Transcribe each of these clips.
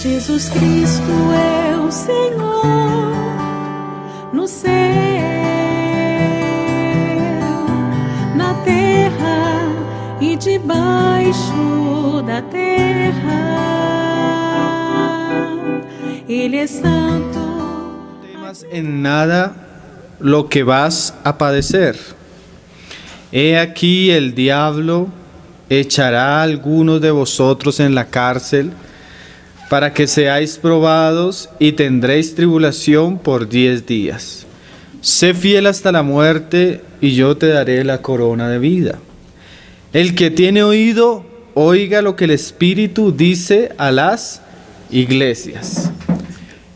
Jesus Cristo é o Senhor no céu, na terra e debaixo da terra. Ele é santo. No temas en nada lo que vas a padecer. He aquí el diablo echará a algunos de vosotros en la cárcel para que seáis probados y tendréis tribulación por 10 días. Sé fiel hasta la muerte y yo te daré la corona de vida. El que tiene oído, oiga lo que el Espíritu dice a las iglesias.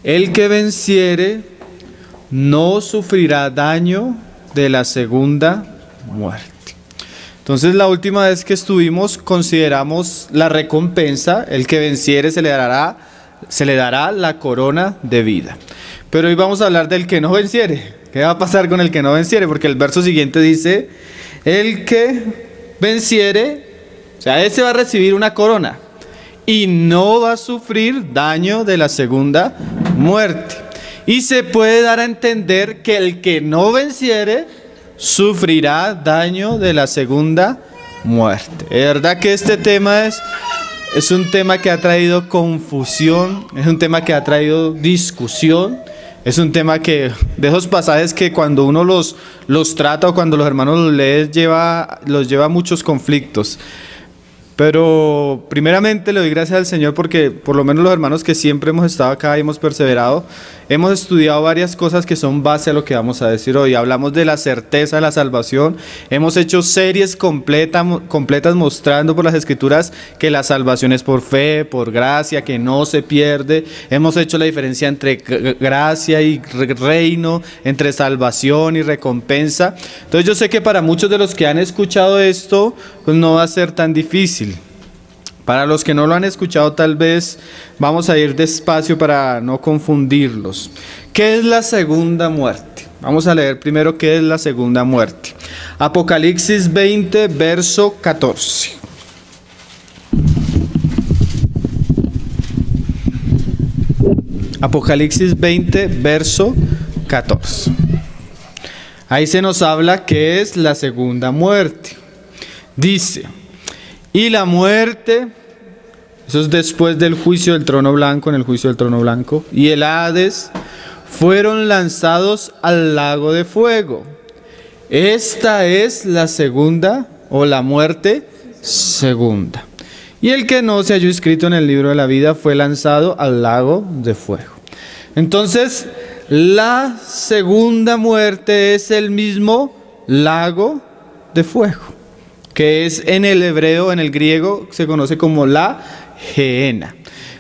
El que venciere no sufrirá daño de la segunda muerte. Entonces, la última vez que estuvimos consideramos la recompensa. El que venciere se le dará la corona de vida. Pero hoy vamos a hablar del que no venciere. ¿Qué va a pasar con el que no venciere? Porque el verso siguiente dice: el que venciere, o sea, ese va a recibir una corona y no va a sufrir daño de la segunda muerte. Y se puede dar a entender que el que no venciere sufrirá daño de la segunda muerte. Es verdad que este tema es un tema que ha traído confusión, es un tema que ha traído discusión, es un tema que, de esos pasajes que cuando uno los trata o cuando los hermanos los leen, los lleva a muchos conflictos. Pero primeramente le doy gracias al Señor porque por lo menos los hermanos que siempre hemos estado acá y hemos perseverado, hemos estudiado varias cosas que son base a lo que vamos a decir hoy. Hablamos de la certeza de la salvación, hemos hecho series completas mostrando por las Escrituras que la salvación es por fe, por gracia, que no se pierde. Hemos hecho la diferencia entre gracia y reino, entre salvación y recompensa. Entonces yo sé que para muchos de los que han escuchado esto, pues no va a ser tan difícil. Para los que no lo han escuchado, tal vez vamos a ir despacio para no confundirlos. ¿Qué es la segunda muerte? Vamos a leer primero qué es la segunda muerte. Apocalipsis 20, verso 14. Apocalipsis 20, verso 14. Ahí se nos habla qué es la segunda muerte. Dice: y la muerte, eso es después del juicio del trono blanco, en el juicio del trono blanco, y el Hades fueron lanzados al lago de fuego. Esta es la segunda o la muerte segunda. Y el que no se halló inscrito en el libro de la vida fue lanzado al lago de fuego. Entonces, la segunda muerte es el mismo lago de fuego, que es en el hebreo, en el griego, se conoce como la Gehenna.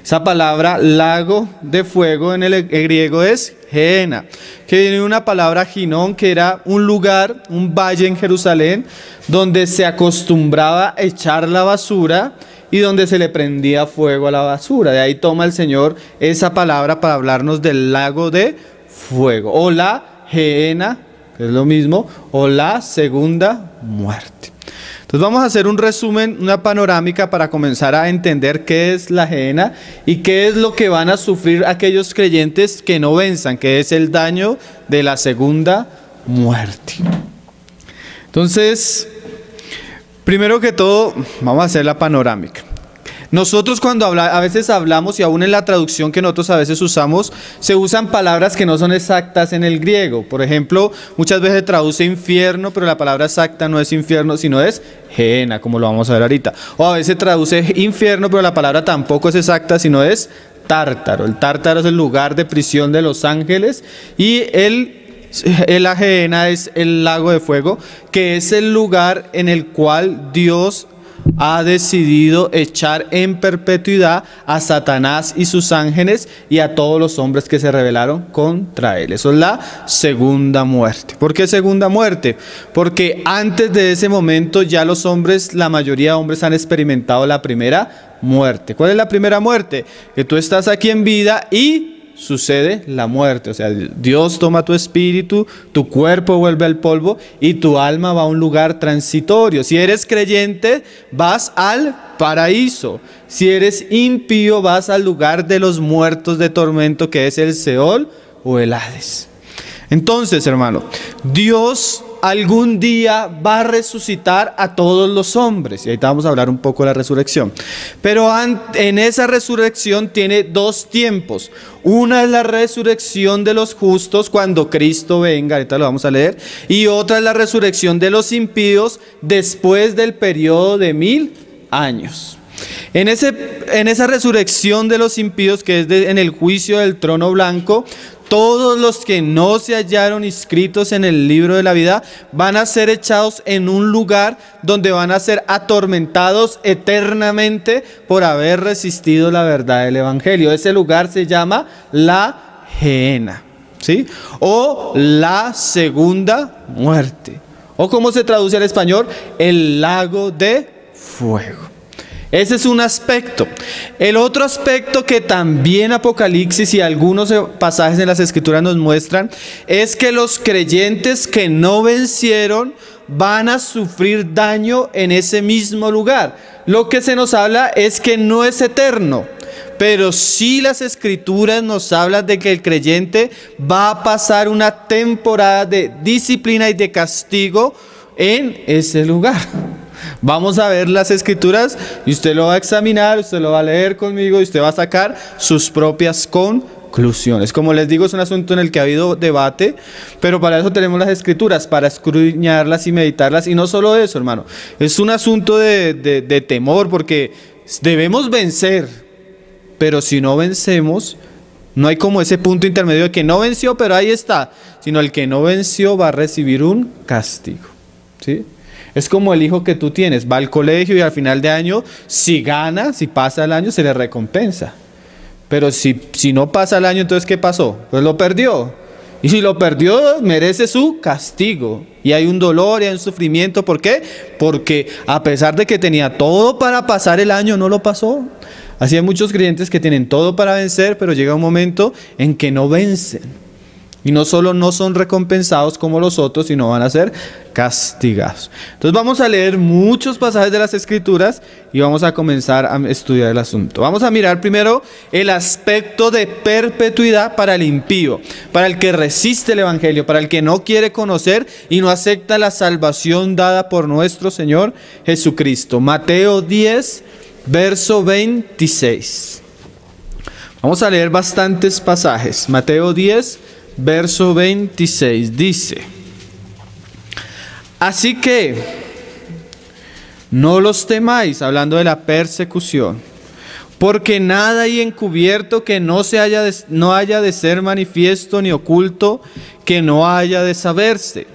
Esa palabra lago de fuego en el griego es Gehenna, que viene de una palabra Ginón, que era un lugar, un valle en Jerusalén, donde se acostumbraba a echar la basura y donde se le prendía fuego a la basura. De ahí toma el Señor esa palabra para hablarnos del lago de fuego, o la Gehenna, que es lo mismo, o la segunda muerte. Entonces vamos a hacer un resumen, una panorámica para comenzar a entender qué es la Gehenna y qué es lo que van a sufrir aquellos creyentes que no venzan, que es el daño de la segunda muerte. Entonces, primero que todo, vamos a hacer la panorámica. Nosotros cuando a veces hablamos, y aún en la traducción que nosotros a veces usamos, se usan palabras que no son exactas en el griego. Por ejemplo, muchas veces traduce infierno, pero la palabra exacta no es infierno, sino es Gehenna, como lo vamos a ver ahorita. O a veces traduce infierno, pero la palabra tampoco es exacta, sino es Tártaro. El Tártaro es el lugar de prisión de los ángeles, y la Gehenna es el lago de fuego, que es el lugar en el cual Dios ha decidido echar en perpetuidad a Satanás y sus ángeles y a todos los hombres que se rebelaron contra él. Eso es la segunda muerte. ¿Por qué segunda muerte? Porque antes de ese momento ya los hombres, la mayoría de hombres han experimentado la primera muerte. ¿Cuál es la primera muerte? Que tú estás aquí en vida y sucede la muerte. O sea, Dios toma tu espíritu, tu cuerpo vuelve al polvo y tu alma va a un lugar transitorio. Si eres creyente, vas al paraíso. Si eres impío, vas al lugar de los muertos de tormento, que es el Seol o el Hades. Entonces, hermano, Dios algún día va a resucitar a todos los hombres. Y ahorita vamos a hablar un poco de la resurrección. Pero en esa resurrección tiene dos tiempos. Una es la resurrección de los justos cuando Cristo venga, ahorita lo vamos a leer. Y otra es la resurrección de los impíos después del periodo de 1000 años. En esa resurrección de los impíos, que es en el juicio del trono blanco, todos los que no se hallaron inscritos en el libro de la vida van a ser echados en un lugar donde van a ser atormentados eternamente por haber resistido la verdad del evangelio. Ese lugar se llama la Gehenna, ¿sí? O la segunda muerte. O como se traduce al español, el lago de fuego. Ese es un aspecto. El otro aspecto que también Apocalipsis y algunos pasajes en las Escrituras nos muestran es que los creyentes que no vencieron van a sufrir daño en ese mismo lugar. Lo que se nos habla es que no es eterno, pero sí las Escrituras nos hablan de que el creyente va a pasar una temporada de disciplina y de castigo en ese lugar. Vamos a ver las Escrituras y usted lo va a examinar, usted lo va a leer conmigo y usted va a sacar sus propias conclusiones. Como les digo, es un asunto en el que ha habido debate, pero para eso tenemos las Escrituras, para escudriñarlas y meditarlas. Y no solo eso, hermano, es un asunto de temor, porque debemos vencer, pero si no vencemos, no hay como ese punto intermedio de que no venció, pero ahí está, sino el que no venció va a recibir un castigo, ¿sí? Es como el hijo que tú tienes, va al colegio y al final de año, si gana, si pasa el año, se le recompensa. Pero si no pasa el año, entonces ¿qué pasó? Pues lo perdió. Y si lo perdió, merece su castigo. Y hay un dolor y hay un sufrimiento. ¿Por qué? Porque a pesar de que tenía todo para pasar el año, no lo pasó. Así hay muchos creyentes que tienen todo para vencer, pero llega un momento en que no vencen. Y no solo no son recompensados como los otros, sino van a ser castigados. Entonces vamos a leer muchos pasajes de las Escrituras y vamos a comenzar a estudiar el asunto. Vamos a mirar primero el aspecto de perpetuidad para el impío, para el que resiste el evangelio, para el que no quiere conocer y no acepta la salvación dada por nuestro Señor Jesucristo. Mateo 10, verso 26. Vamos a leer bastantes pasajes. Mateo 10, verso 26 dice: así que no los temáis, hablando de la persecución, porque nada hay encubierto que no haya de ser manifiesto, ni oculto que no haya de saberse.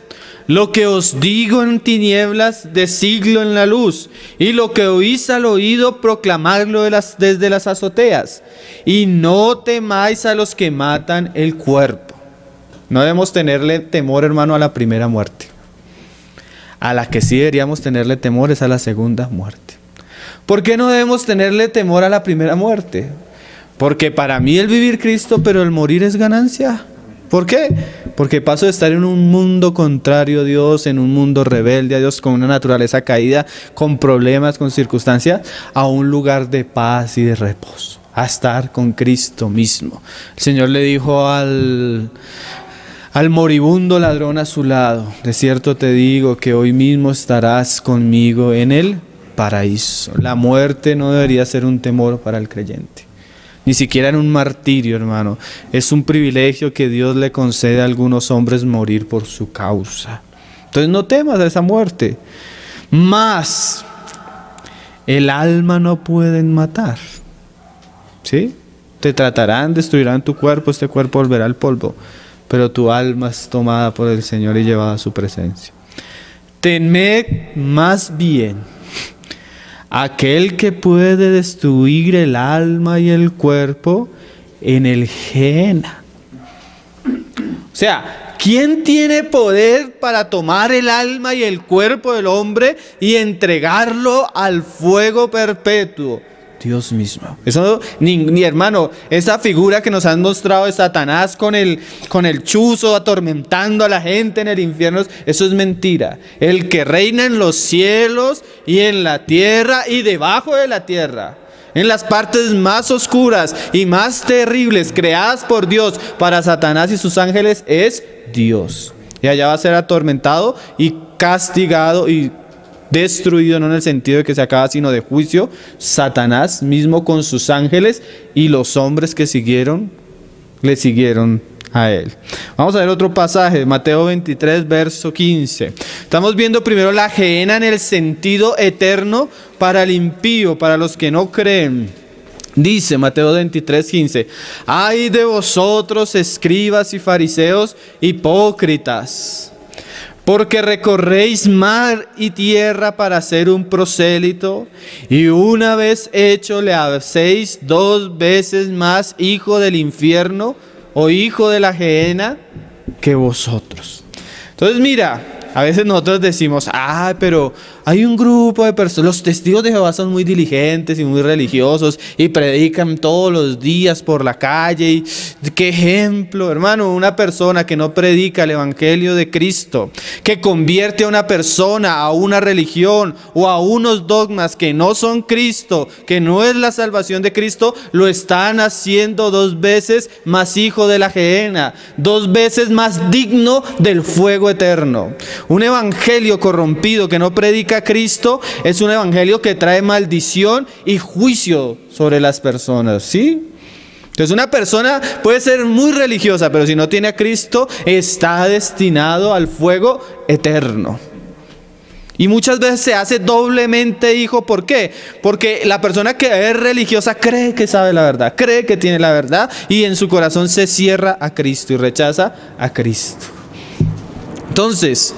Lo que os digo en tinieblas, decidlo en la luz, y lo que oís al oído, proclamadlo desde las azoteas. Y no temáis a los que matan el cuerpo. No debemos tenerle temor, hermano, a la primera muerte. A la que sí deberíamos tenerle temor es a la segunda muerte. ¿Por qué no debemos tenerle temor a la primera muerte? Porque para mí el vivir Cristo, pero el morir es ganancia. ¿Por qué? Porque paso de estar en un mundo contrario a Dios, en un mundo rebelde a Dios, con una naturaleza caída, con problemas, con circunstancias, a un lugar de paz y de reposo, a estar con Cristo mismo. El Señor le dijo al moribundo ladrón a su lado: de cierto te digo que hoy mismo estarás conmigo en el paraíso. La muerte no debería ser un temor para el creyente, ni siquiera en un martirio, hermano. Es un privilegio que Dios le concede a algunos hombres morir por su causa. Entonces no temas a esa muerte. Mas el alma no pueden matar, ¿sí? Te tratarán, destruirán tu cuerpo, este cuerpo volverá al polvo, pero tu alma es tomada por el Señor y llevada a su presencia. Temed más bien aquel que puede destruir el alma y el cuerpo en el Gehenna. O sea, ¿quién tiene poder para tomar el alma y el cuerpo del hombre y entregarlo al fuego perpetuo? Dios mismo. Eso, ni hermano, esa figura que nos han mostrado de Satanás con el chuzo atormentando a la gente en el infierno, eso es mentira. El que reina en los cielos y en la tierra y debajo de la tierra, en las partes más oscuras y más terribles creadas por Dios para Satanás y sus ángeles, es Dios. Y allá va a ser atormentado y castigado y destruido, no en el sentido de que se acaba, sino de juicio, Satanás mismo con sus ángeles y los hombres que le siguieron a él. Vamos a ver otro pasaje, Mateo 23, verso 15. Estamos viendo primero la gehenna en el sentido eterno para el impío, para los que no creen. Dice Mateo 23, 15: ay de vosotros, escribas y fariseos, hipócritas, porque recorréis mar y tierra para ser un prosélito, y una vez hecho le hacéis 2 veces más hijo del infierno o hijo de la gehenna que vosotros. Entonces mira, a veces nosotros decimos, pero hay un grupo de personas, los testigos de Jehová son muy diligentes y muy religiosos y predican todos los días por la calle. Y qué ejemplo, hermano, una persona que no predica el evangelio de Cristo, que convierte a una persona a una religión o a unos dogmas que no son Cristo, que no es la salvación de Cristo, lo están haciendo 2 veces más hijo de la gehenna, 2 veces más digno del fuego eterno. Un evangelio corrompido que no predica a Cristo es un evangelio que trae maldición y juicio sobre las personas, ¿sí? Entonces una persona puede ser muy religiosa, pero si no tiene a Cristo, está destinado al fuego eterno. Y muchas veces se hace doblemente hijo. ¿Por qué? Porque la persona que es religiosa cree que sabe la verdad, cree que tiene la verdad, y en su corazón se cierra a Cristo y rechaza a Cristo. Entonces,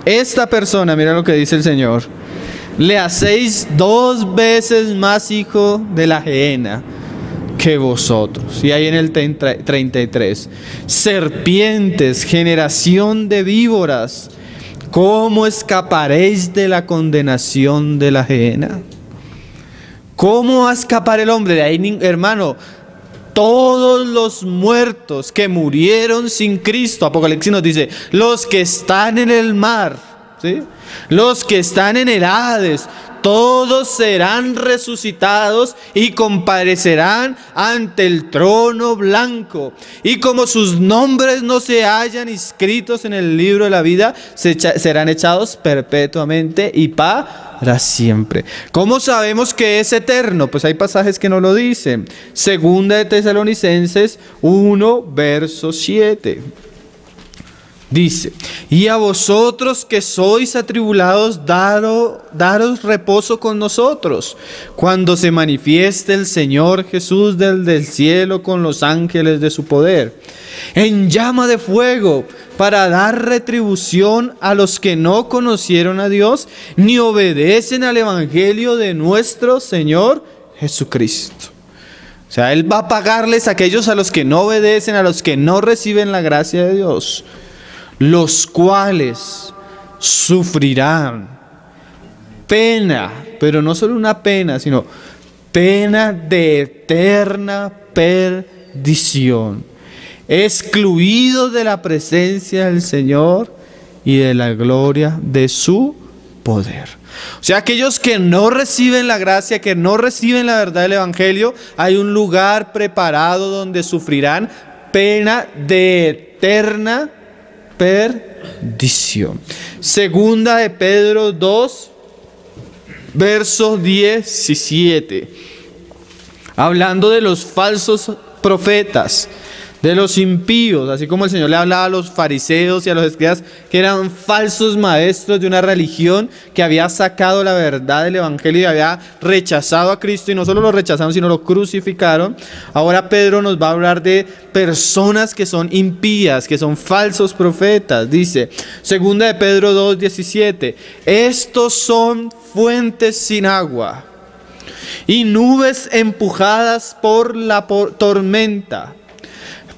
esta persona, mira lo que dice el Señor: le hacéis 2 veces más hijo de la gehenna que vosotros. Y ahí en el 33, serpientes, generación de víboras, ¿cómo escaparéis de la condenación de la gehenna? ¿Cómo va a escapar el hombre? De ahí, hermano, todos los muertos que murieron sin Cristo, Apocalipsis nos dice, los que están en el mar, ¿sí?, los que están en el Hades, todos serán resucitados y comparecerán ante el trono blanco. Y como sus nombres no se hallan inscritos en el libro de la vida, serán echados perpetuamente y para siempre. ¿Cómo sabemos que es eterno? Pues hay pasajes que no lo dicen. Segunda de Tesalonicenses 1, verso 7. Dice: y a vosotros que sois atribulados, daros reposo con nosotros, cuando se manifieste el Señor Jesús del cielo con los ángeles de su poder, en llama de fuego, para dar retribución a los que no conocieron a Dios, ni obedecen al evangelio de nuestro Señor Jesucristo. O sea, Él va a pagarles a aquellos a los que no obedecen, a los que no reciben la gracia de Dios, los cuales sufrirán pena, pero no solo una pena, sino pena de eterna perdición, excluidos de la presencia del Señor y de la gloria de su poder. O sea, aquellos que no reciben la gracia, que no reciben la verdad del evangelio, hay un lugar preparado donde sufrirán pena de eterna perdición. Segunda de Pedro 2, verso 17. Hablando de los falsos profetas, de los impíos, así como el Señor le hablaba a los fariseos y a los escribas, que eran falsos maestros de una religión que había sacado la verdad del evangelio y había rechazado a Cristo, y no solo lo rechazaron, sino lo crucificaron. Ahora Pedro nos va a hablar de personas que son impías, que son falsos profetas. Dice, segunda de Pedro 2, 17, estos son fuentes sin agua y nubes empujadas por la tormenta,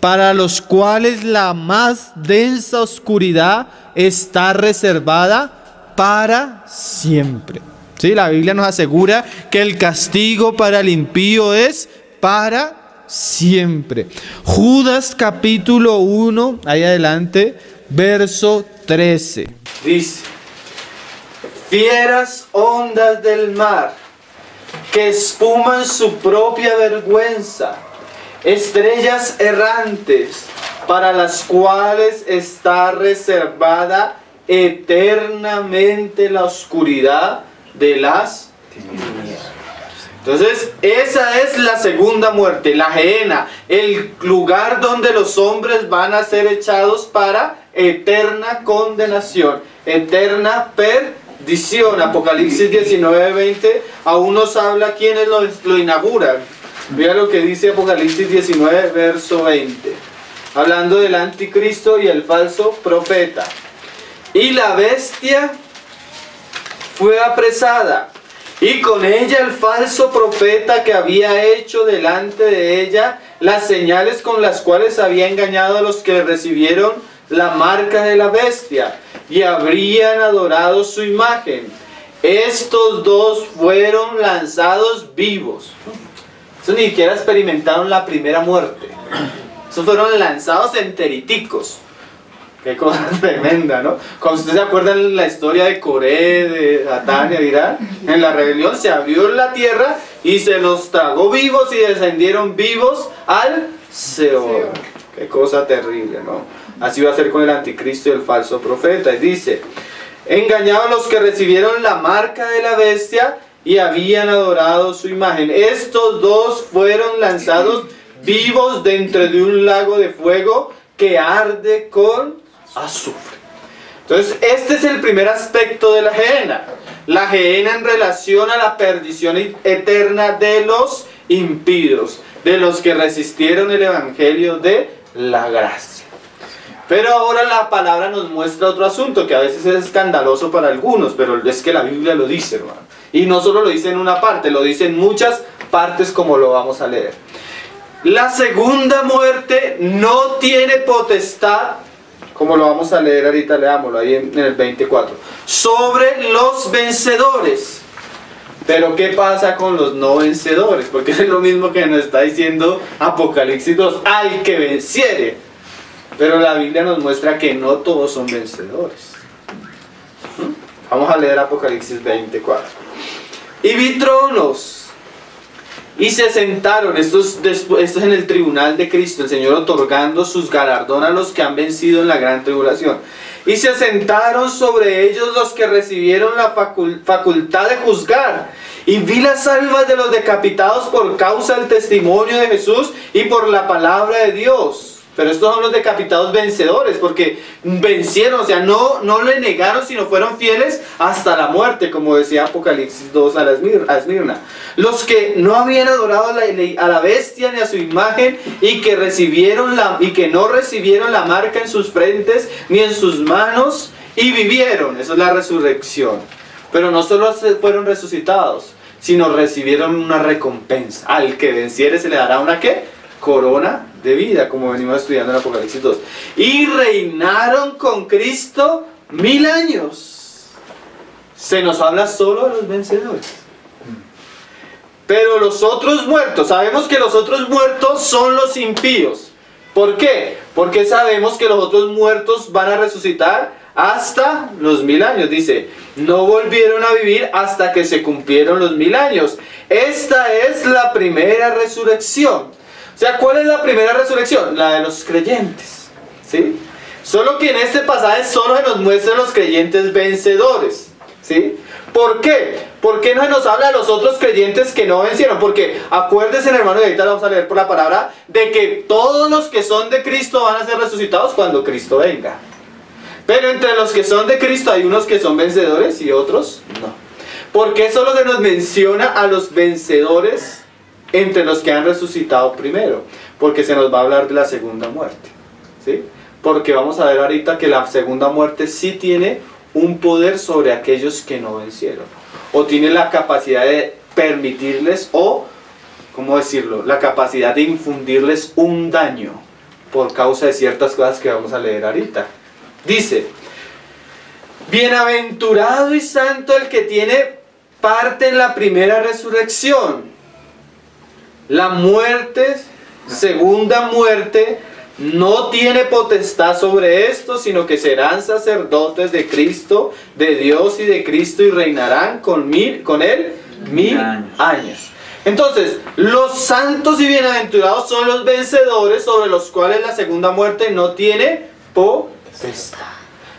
para los cuales la más densa oscuridad está reservada para siempre. ¿Sí? La Biblia nos asegura que el castigo para el impío es para siempre. Judas capítulo 1, ahí adelante, verso 13. Dice: fieras ondas del mar, que espuman su propia vergüenza, estrellas errantes, para las cuales está reservada eternamente la oscuridad de las tinieblas. Entonces, esa es la segunda muerte, la Gehenna, el lugar donde los hombres van a ser echados para eterna condenación, eterna perdición. Apocalipsis 19:20 aún nos habla quiénes lo inauguran. Mira lo que dice Apocalipsis 19, verso 20. Hablando del anticristo y el falso profeta. Y la bestia fue apresada, y con ella el falso profeta que había hecho delante de ella las señales con las cuales había engañado a los que recibieron la marca de la bestia y habrían adorado su imagen. Estos dos fueron lanzados vivos. Eso ni siquiera experimentaron la primera muerte. Esos fueron lanzados enteriticos. Qué cosa tremenda, ¿no? Cuando ustedes se acuerdan la historia de Coré, de Datán y Abiram, en la rebelión se abrió la tierra y se los tragó vivos y descendieron vivos al Seol. Qué cosa terrible, ¿no? Así va a ser con el anticristo y el falso profeta. Y dice: engañaban los que recibieron la marca de la bestia y habían adorado su imagen. Estos dos fueron lanzados vivos dentro de un lago de fuego que arde con azufre. Entonces, este es el primer aspecto de la Gehenna. La Gehenna en relación a la perdición eterna de los impíos, de los que resistieron el evangelio de la gracia. Pero ahora la palabra nos muestra otro asunto que a veces es escandaloso para algunos, pero es que la Biblia lo dice, hermano. Y no solo lo dice en una parte, lo dice en muchas partes, como lo vamos a leer. La segunda muerte no tiene potestad, como lo vamos a leer ahorita, leámoslo ahí en el 24, sobre los vencedores. Pero ¿qué pasa con los no vencedores? Porque es lo mismo que nos está diciendo Apocalipsis 2, al que venciere. Pero la Biblia nos muestra que no todos son vencedores. Vamos a leer Apocalipsis 24. Y vi tronos, y se sentaron. Esto es en el tribunal de Cristo, el Señor otorgando sus galardones a los que han vencido en la gran tribulación. Y se sentaron sobre ellos los que recibieron la facultad de juzgar. Y vi las almas de los decapitados por causa del testimonio de Jesús y por la palabra de Dios. Pero estos son los decapitados vencedores, porque vencieron, o sea, no le negaron, sino fueron fieles hasta la muerte, como decía Apocalipsis 2 a Esmirna. Los que no habían adorado a la bestia ni a su imagen, y que no recibieron la marca en sus frentes ni en sus manos, y vivieron. Eso es la resurrección. Pero no solo fueron resucitados, sino recibieron una recompensa. Al que venciere se le dará una ¿qué? Corona de vida, como venimos estudiando en Apocalipsis 2. Y reinaron con Cristo 1000 años. Se nos habla solo de los vencedores. Pero los otros muertos, sabemos que los otros muertos son los impíos. ¿Por qué? Porque sabemos que los otros muertos van a resucitar hasta los 1000 años. Dice, no volvieron a vivir hasta que se cumplieron los 1000 años. Esta es la primera resurrección. O sea, ¿cuál es la primera resurrección? La de los creyentes, ¿sí? Solo que en este pasaje solo se nos muestran los creyentes vencedores, ¿sí? ¿Por qué? ¿Por qué no se nos habla de los otros creyentes que no vencieron? Porque acuérdense, hermano, y ahorita lo vamos a leer por la palabra, de que todos los que son de Cristo van a ser resucitados cuando Cristo venga. Pero entre los que son de Cristo hay unos que son vencedores y otros no. ¿Por qué solo se nos menciona a los vencedores entre los que han resucitado primero? Porque se nos va a hablar de la segunda muerte, ¿sí? Porque vamos a ver ahorita que la segunda muerte sí tiene un poder sobre aquellos que no vencieron, o tiene la capacidad de permitirles, o, ¿cómo decirlo?, la capacidad de infundirles un daño por causa de ciertas cosas que vamos a leer ahorita. Dice, bienaventurado y santo el que tiene parte en la primera resurrección. La muerte, segunda muerte, no tiene potestad sobre esto, sino que serán sacerdotes de Cristo, de Dios y de Cristo, y reinarán con Él 1000 años. Entonces, los santos y bienaventurados son los vencedores sobre los cuales la segunda muerte no tiene potestad.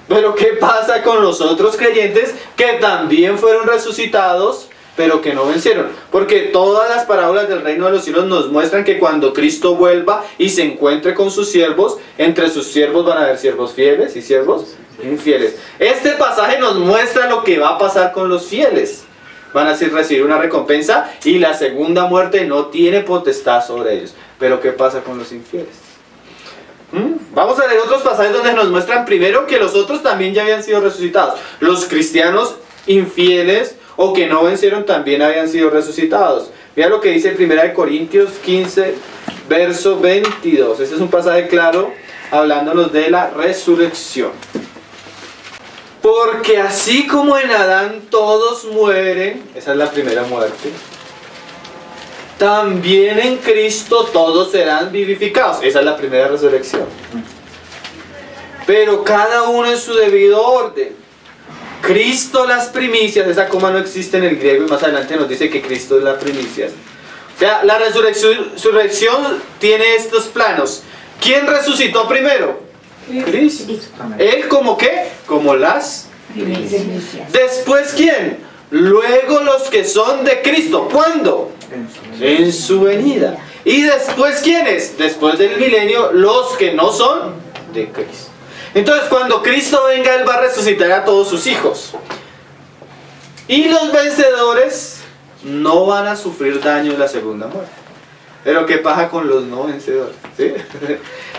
Pero ¿qué pasa con los otros creyentes que también fueron resucitados, pero que no vencieron? Porque todas las parábolas del reino de los cielos nos muestran que cuando Cristo vuelva y se encuentre con sus siervos, entre sus siervos van a haber siervos fieles y siervos infieles. Este pasaje nos muestra lo que va a pasar con los fieles. Van a recibir una recompensa y la segunda muerte no tiene potestad sobre ellos. Pero ¿qué pasa con los infieles? Vamos a leer otros pasajes donde nos muestran primero que los otros también ya habían sido resucitados. Los cristianos infieles o que no vencieron también habían sido resucitados. Mira lo que dice 1 Corintios 15, verso 22. Este es un pasaje claro hablándonos de la resurrección. Porque así como en Adán todos mueren, esa es la primera muerte, también en Cristo todos serán vivificados. Esa es la primera resurrección. Pero cada uno en su debido orden. Cristo las primicias, esa coma no existe en el griego y más adelante nos dice que Cristo es las primicias. O sea, la resurrección tiene estos planos. ¿Quién resucitó primero? Cristo. ¿Él como qué? Como las primicias. ¿Después quién? Luego los que son de Cristo. ¿Cuándo? En su venida. ¿Y después quiénes? Después del milenio, los que no son de Cristo. Entonces cuando Cristo venga, Él va a resucitar a todos sus hijos. Y los vencedores no van a sufrir daño en la segunda muerte. Pero ¿qué pasa con los no vencedores? ¿Sí?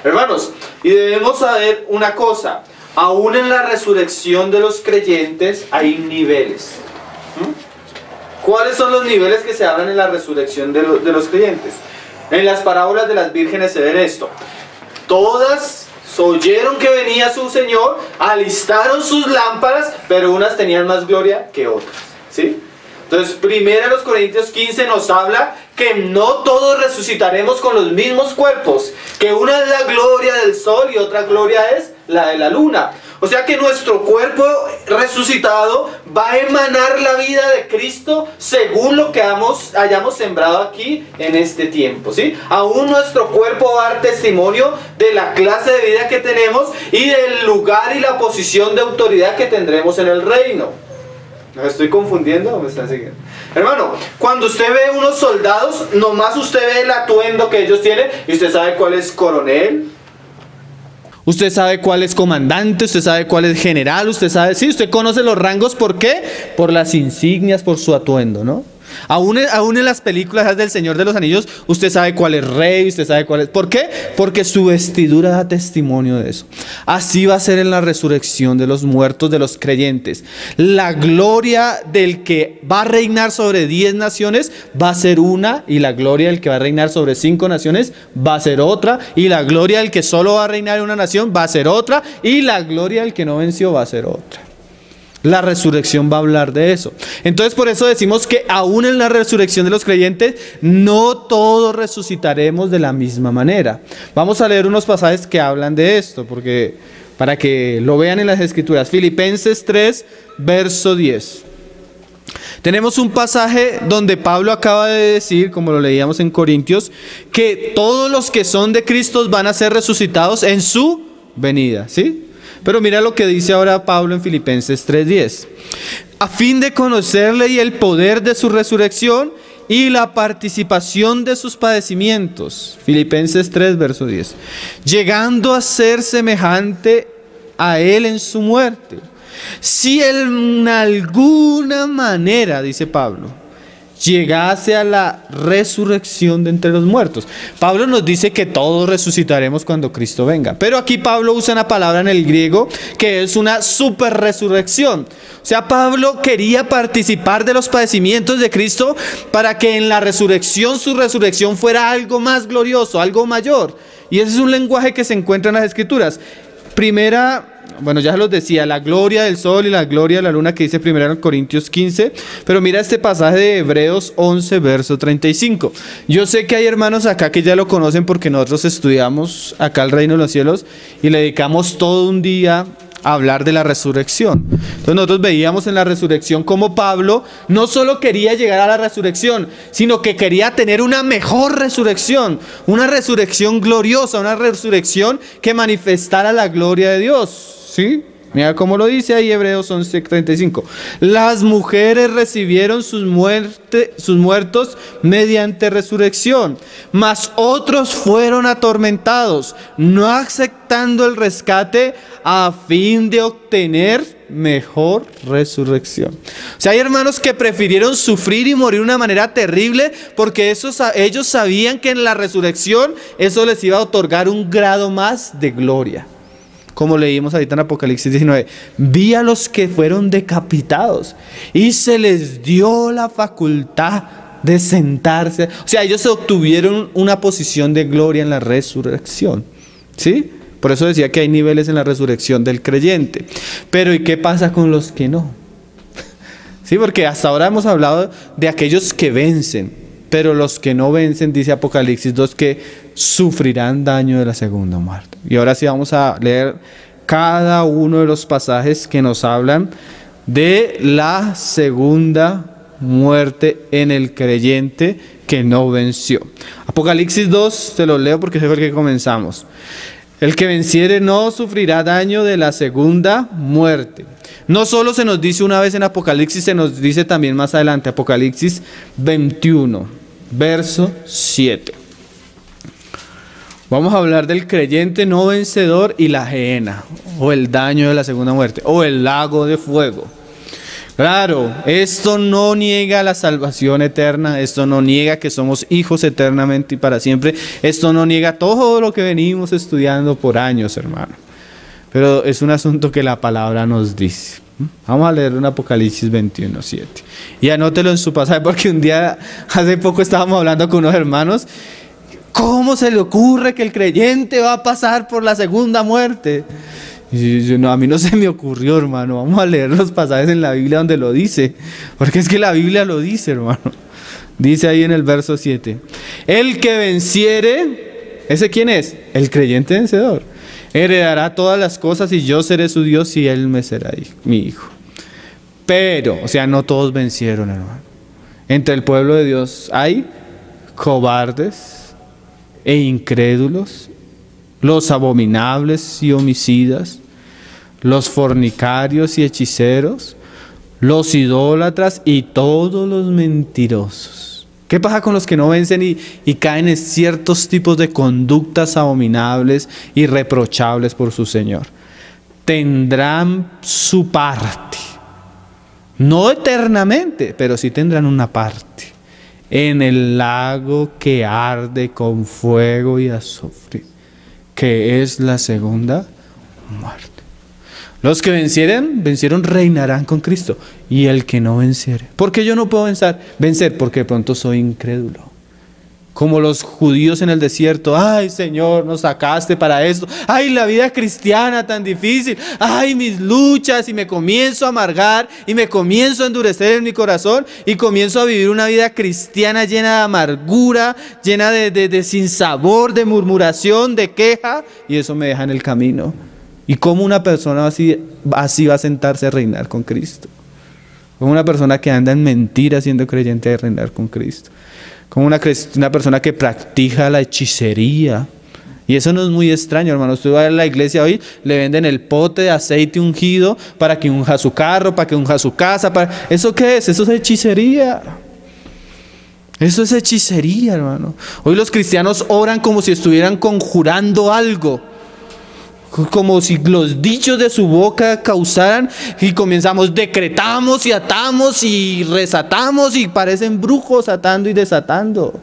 Hermanos, y debemos saber una cosa. Aún en la resurrección de los creyentes hay niveles. ¿Cuáles son los niveles que se hablan en la resurrección de los creyentes? En las parábolas de las vírgenes se ve esto. Todas oyeron que venía su Señor, alistaron sus lámparas, pero unas tenían más gloria que otras. ¿Sí? Entonces, 1 Corintios 15 nos habla que no todos resucitaremos con los mismos cuerpos, que una es la gloria del sol y otra gloria es la de la luna. O sea que nuestro cuerpo resucitado va a emanar la vida de Cristo según lo que hayamos sembrado aquí en este tiempo, ¿sí? Aún nuestro cuerpo va a dar testimonio de la clase de vida que tenemos y del lugar y la posición de autoridad que tendremos en el reino. ¿Me estoy confundiendo o me están siguiendo? Hermano, cuando usted ve unos soldados, nomás usted ve el atuendo que ellos tienen y usted sabe cuál es coronel. Usted sabe cuál es comandante, usted sabe cuál es general, usted sabe, sí, usted conoce los rangos, ¿por qué? Por las insignias, por su atuendo, ¿no? Aún en las películas del Señor de los Anillos, usted sabe cuál es rey, usted sabe cuál es... ¿Por qué? Porque su vestidura da testimonio de eso. Así va a ser en la resurrección de los muertos, de los creyentes. La gloria del que va a reinar sobre 10 naciones va a ser una, y la gloria del que va a reinar sobre 5 naciones va a ser otra, y la gloria del que solo va a reinar en una nación va a ser otra, y la gloria del que no venció va a ser otra. La resurrección va a hablar de eso. Entonces por eso decimos que aún en la resurrección de los creyentes no todos resucitaremos de la misma manera. Vamos a leer unos pasajes que hablan de esto, porque para que lo vean en las Escrituras. Filipenses 3, verso 10. Tenemos un pasaje donde Pablo acaba de decir, como lo leíamos en Corintios, que todos los que son de Cristo van a ser resucitados en su venida, ¿sí? Pero mira lo que dice ahora Pablo en Filipenses 3:10. A fin de conocerle y el poder de su resurrección y la participación de sus padecimientos. Filipenses 3, verso 10. Llegando a ser semejante a él en su muerte. Si en alguna manera, dice Pablo, llegase a la resurrección de entre los muertos. Pablo nos dice que todos resucitaremos cuando Cristo venga. Pero aquí Pablo usa una palabra en el griego que es una super resurrección. O sea, Pablo quería participar de los padecimientos de Cristo para que en la resurrección, su resurrección fuera algo más glorioso, algo mayor. Y ese es un lenguaje que se encuentra en las Escrituras. Primera bueno, ya los decía, la gloria del sol y la gloria de la luna que dice 1 Corintios 15, pero mira este pasaje de Hebreos 11, verso 35. Yo sé que hay hermanos acá que ya lo conocen porque nosotros estudiamos acá el reino de los cielos y le dedicamos todo un día a hablar de la resurrección. Entonces nosotros veíamos en la resurrección cómo Pablo no solo quería llegar a la resurrección, sino que quería tener una mejor resurrección, una resurrección gloriosa, una resurrección que manifestara la gloria de Dios. ¿Sí? Mira cómo lo dice ahí Hebreos 11:35. Las mujeres recibieron sus muertos mediante resurrección, mas otros fueron atormentados, no aceptando el rescate a fin de obtener mejor resurrección. O sea, hay hermanos que prefirieron sufrir y morir de una manera terrible porque ellos sabían que en la resurrección eso les iba a otorgar un grado más de gloria. Como leímos ahorita en Apocalipsis 19, vi a los que fueron decapitados y se les dio la facultad de sentarse. O sea, ellos obtuvieron una posición de gloria en la resurrección. ¿Sí? Por eso decía que hay niveles en la resurrección del creyente. Pero ¿y qué pasa con los que no? Sí, porque hasta ahora hemos hablado de aquellos que vencen, pero los que no vencen, dice Apocalipsis 2, que sufrirán daño de la segunda muerte. Y ahora sí vamos a leer cada uno de los pasajes que nos hablan de la segunda muerte en el creyente que no venció. Apocalipsis 2, se los leo porque es el que comenzamos. El que venciere no sufrirá daño de la segunda muerte. No solo se nos dice una vez en Apocalipsis, se nos dice también más adelante, Apocalipsis 21, verso 7. Vamos a hablar del creyente no vencedor y la gehenna, o el daño de la segunda muerte, o el lago de fuego. Claro, esto no niega la salvación eterna, esto no niega que somos hijos eternamente y para siempre, esto no niega todo lo que venimos estudiando por años, hermano. Pero es un asunto que la palabra nos dice. Vamos a leer un Apocalipsis 21, 7. Y anótelo en su pasaje porque un día, hace poco estábamos hablando con unos hermanos. ¿Cómo se le ocurre que el creyente va a pasar por la segunda muerte? Y yo, no, a mí no se me ocurrió, hermano. Vamos a leer los pasajes en la Biblia donde lo dice. Porque es que la Biblia lo dice, hermano. Dice ahí en el verso 7. El que venciere, ¿ese quién es? El creyente vencedor. Heredará todas las cosas y yo seré su Dios y él me será mi hijo. Pero, o sea, no todos vencieron, hermano. Entre el pueblo de Dios hay cobardes e incrédulos, los abominables y homicidas, los fornicarios y hechiceros, los idólatras y todos los mentirosos. ¿Qué pasa con los que no vencen y caen en ciertos tipos de conductas abominables y reprochables por su Señor? Tendrán su parte, no eternamente, pero sí tendrán una parte en el lago que arde con fuego y azufre, que es la segunda muerte. Los que vencieron reinarán con Cristo. Y el que no venciere. ¿Por qué yo no puedo vencer? Porque de pronto soy incrédulo. Como los judíos en el desierto. Ay, Señor, nos sacaste para esto. Ay, la vida cristiana tan difícil. Ay, mis luchas. Y me comienzo a amargar. Y me comienzo a endurecer en mi corazón. Y comienzo a vivir una vida cristiana llena de amargura. Llena de sinsabor, de murmuración, de queja. Y eso me deja en el camino. ¿Y cómo una persona así va a sentarse a reinar con Cristo? Como una persona que anda en mentira siendo creyente de reinar con Cristo. Como una persona que practica la hechicería. Y eso no es muy extraño, hermano. Usted va a la iglesia hoy, le venden el pote de aceite ungido para que unja su carro, para que unja su casa. ¿Eso qué es? Eso es hechicería. Eso es hechicería, hermano. Hoy los cristianos oran como si estuvieran conjurando algo. Como si los dichos de su boca causaran y comenzamos, decretamos y atamos y resatamos y parecen brujos atando y desatando.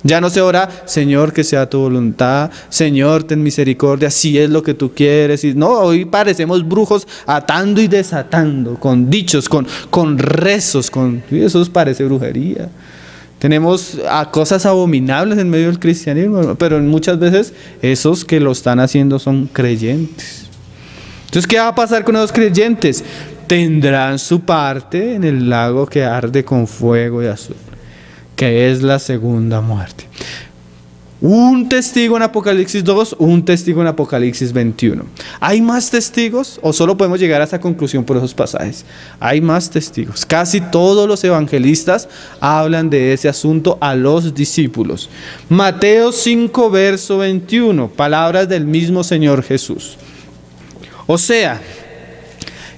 Ya no se ora, Señor, que sea tu voluntad, Señor, ten misericordia, si es lo que tú quieres. Y no, hoy parecemos brujos atando y desatando, con dichos, con rezos, eso parece brujería. Tenemos cosas abominables en medio del cristianismo, pero muchas veces esos que lo están haciendo son creyentes. Entonces, ¿qué va a pasar con los creyentes? Tendrán su parte en el lago que arde con fuego y azufre, que es la segunda muerte. Un testigo en Apocalipsis 2, un testigo en Apocalipsis 21. ¿Hay más testigos o solo podemos llegar a esa conclusión por esos pasajes? Hay más testigos. Casi todos los evangelistas hablan de ese asunto a los discípulos. Mateo 5, verso 21, palabras del mismo Señor Jesús. O sea,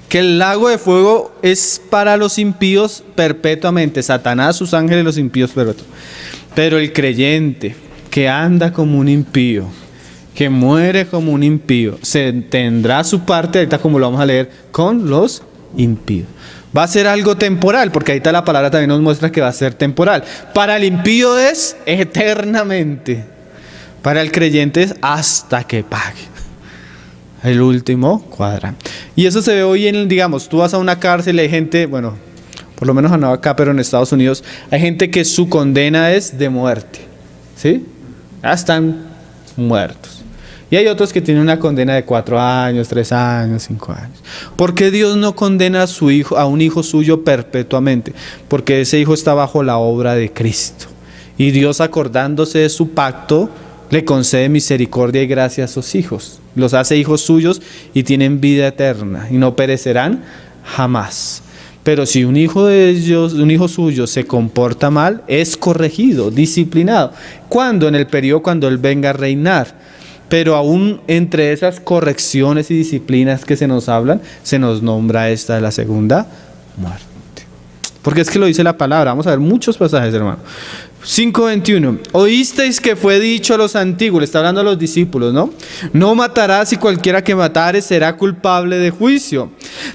que el lago de fuego es para los impíos perpetuamente. Satanás, sus ángeles, los impíos perpetuamente. Pero el creyente que anda como un impío, que muere como un impío, se tendrá su parte, ahorita como lo vamos a leer, con los impíos. Va a ser algo temporal, porque ahorita la palabra también nos muestra que va a ser temporal. Para el impío es eternamente. Para el creyente es hasta que pague el último cuadrante. Y eso se ve hoy en, digamos, tú vas a una cárcel y hay gente, bueno, por lo menos no acá, pero en Estados Unidos, hay gente que su condena es de muerte, ¿sí? Ya están muertos. Y hay otros que tienen una condena de 4 años, 3 años, 5 años. ¿Por qué Dios no condena a su hijo, a un hijo suyo perpetuamente? Porque ese hijo está bajo la obra de Cristo. Y Dios, acordándose de su pacto, le concede misericordia y gracia a sus hijos. Los hace hijos suyos y tienen vida eterna y no perecerán jamás. Pero si un hijo de ellos, un hijo suyo se comporta mal, es corregido, disciplinado. ¿Cuándo? En el periodo cuando él venga a reinar. Pero aún entre esas correcciones y disciplinas que se nos hablan, se nos nombra esta de la segunda muerte. Porque es que lo dice la palabra. Vamos a ver muchos pasajes, hermano. 5:21. Oísteis que fue dicho a los antiguos, le está hablando a los discípulos, ¿no? No matarás, y cualquiera que matare será culpable de juicio.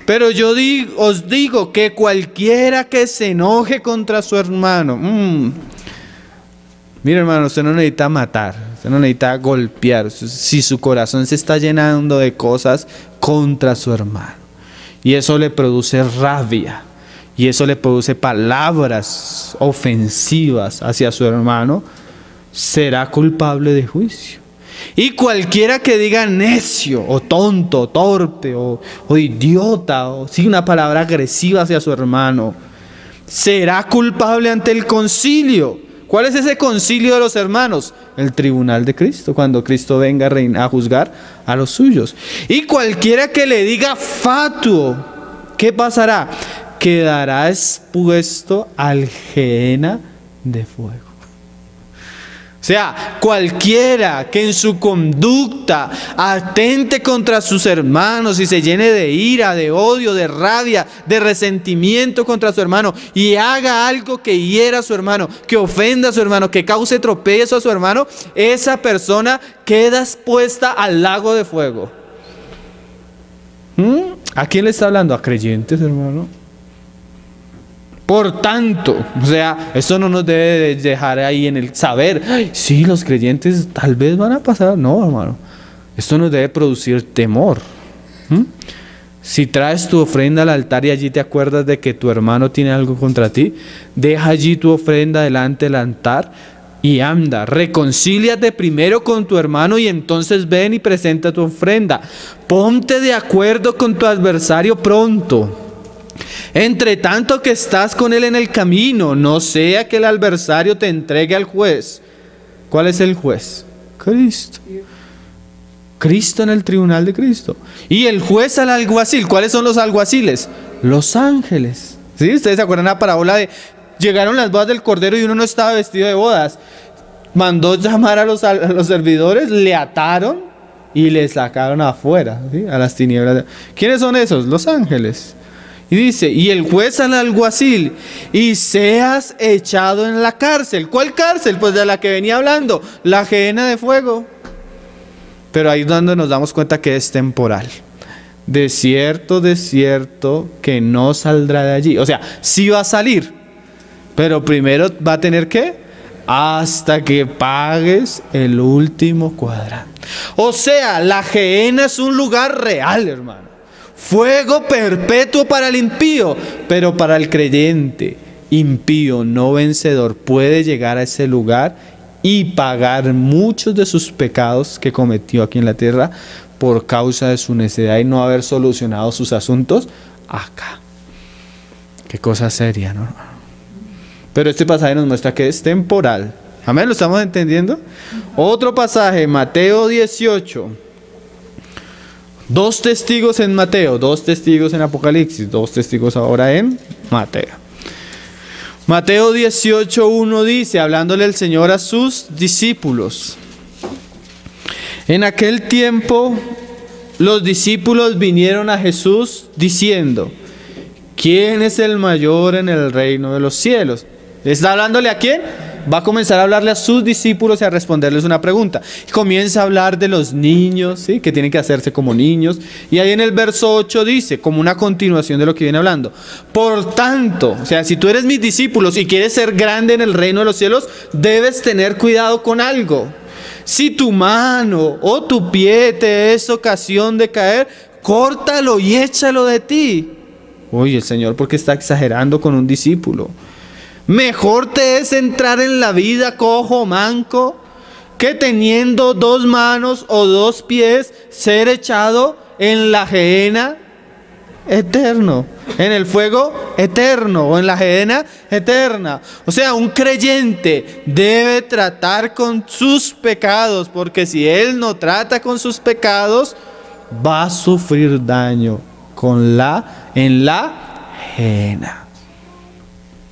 Pero yo os digo que cualquiera que se enoje contra su hermano. Mira, hermano, usted no necesita matar, usted no necesita golpear. Si su corazón se está llenando de cosas contra su hermano, y eso le produce rabia, y eso le produce palabras ofensivas hacia su hermano, será culpable de juicio. Y cualquiera que diga necio, o tonto, o torpe, o idiota, o sigue una palabra agresiva hacia su hermano, será culpable ante el concilio. ¿Cuál es ese concilio de los hermanos? El tribunal de Cristo, cuando Cristo venga a juzgar a los suyos. Y cualquiera que le diga fatuo, ¿qué pasará? Quedará expuesto al Gehenna de fuego. O sea, cualquiera que en su conducta atente contra sus hermanos y se llene de ira, de odio, de rabia, de resentimiento contra su hermano y haga algo que hiera a su hermano, que ofenda a su hermano, que cause tropiezo a su hermano, esa persona queda expuesta al lago de fuego. ¿A quién le está hablando? A creyentes, hermano. Por tanto, o sea, esto no nos debe dejar ahí en el saber, ay, sí, los creyentes tal vez van a pasar. No, hermano, esto nos debe producir temor. Si traes tu ofrenda al altar y allí te acuerdas de que tu hermano tiene algo contra ti, deja allí tu ofrenda delante del altar y anda, reconcíliate primero con tu hermano y entonces ven y presenta tu ofrenda. Ponte de acuerdo con tu adversario pronto. Entre tanto que estás con él en el camino, no sea que el adversario te entregue al juez. ¿Cuál es el juez? Cristo. Cristo en el tribunal de Cristo. Y el juez al alguacil. ¿Cuáles son los alguaciles? Los ángeles. ¿Sí? Ustedes se acuerdan la parábola de llegaron las bodas del Cordero y uno no estaba vestido de bodas. Mandó llamar a los servidores, le ataron y le sacaron afuera, ¿sí? A las tinieblas. ¿Quiénes son esos? Los ángeles. Y dice, y el juez al alguacil, y seas echado en la cárcel. ¿Cuál cárcel? Pues de la que venía hablando, la Gehenna de fuego. Pero ahí es donde nos damos cuenta que es temporal. De cierto que no saldrá de allí. O sea, sí va a salir, pero primero va a tener que, hasta que pagues el último cuadrante. O sea, la Gehenna es un lugar real, hermano. Fuego perpetuo para el impío, pero para el creyente impío, no vencedor, puede llegar a ese lugar y pagar muchos de sus pecados que cometió aquí en la tierra por causa de su necedad y no haber solucionado sus asuntos acá. Qué cosa seria, ¿no? Pero este pasaje nos muestra que es temporal. Amén, ¿lo estamos entendiendo? Otro pasaje, Mateo 18. 2 testigos en Mateo, 2 testigos en Apocalipsis, 2 testigos ahora en Mateo. Mateo 18:1 dice, hablándole el Señor a sus discípulos: en aquel tiempo los discípulos vinieron a Jesús diciendo, ¿quién es el mayor en el reino de los cielos? ¿Está hablándole a quién? Va a comenzar a hablarle a sus discípulos y a responderles una pregunta. Y comienza a hablar de los niños, ¿sí? Que tienen que hacerse como niños. Y ahí en el verso 8 dice, como una continuación de lo que viene hablando: por tanto, o sea, si tú eres mis discípulos y quieres ser grande en el reino de los cielos, debes tener cuidado con algo. Si tu mano o tu pie te es ocasión de caer, córtalo y échalo de ti. Oye, el Señor, ¿por qué está exagerando con un discípulo? Mejor te es entrar en la vida cojo o manco, que teniendo 2 manos o 2 pies, ser echado en la gehenna eterno, en el fuego eterno o en la gehenna eterna. O sea, un creyente debe tratar con sus pecados, porque si él no trata con sus pecados, va a sufrir daño en la gehenna.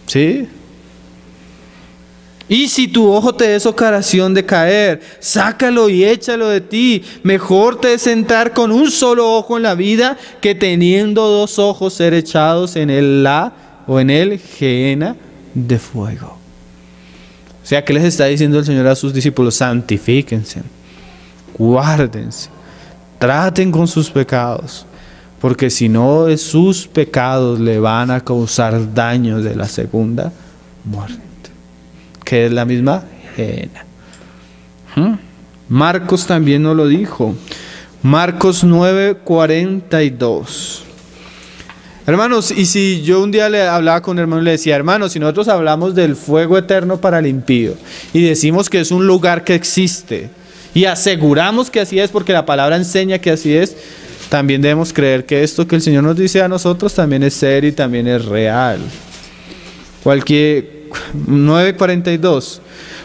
¿Sí? Y si tu ojo te es ocasión de caer, sácalo y échalo de ti. Mejor te es entrar con un solo ojo en la vida, que teniendo 2 ojos ser echados en el gehenna de fuego. O sea, ¿qué les está diciendo el Señor a sus discípulos? Santifíquense, guárdense, traten con sus pecados, porque si no, sus pecados le van a causar daño de la segunda muerte, que es la misma gehenna. Marcos también nos lo dijo. Marcos 9:42. Hermanos, y si yo un día le hablaba con un hermano y le decía, hermanos, si nosotros hablamos del fuego eterno para el impío y decimos que es un lugar que existe y aseguramos que así es porque la palabra enseña que así es, también debemos creer que esto que el Señor nos dice a nosotros también es serio y también es real. 9:42.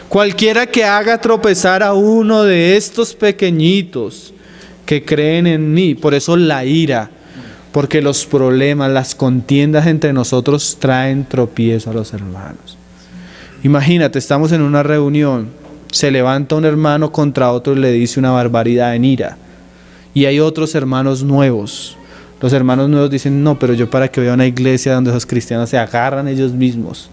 Cualquiera que haga tropezar a uno de estos pequeñitos que creen en mí, por eso la ira, porque los problemas, las contiendas entre nosotros traen tropiezo a los hermanos. Imagínate, estamos en una reunión, se levanta un hermano contra otro y le dice una barbaridad en ira, y hay otros hermanos nuevos. Los hermanos nuevos dicen, no, pero yo para que voy a una iglesia donde esos cristianos se agarran ellos mismos.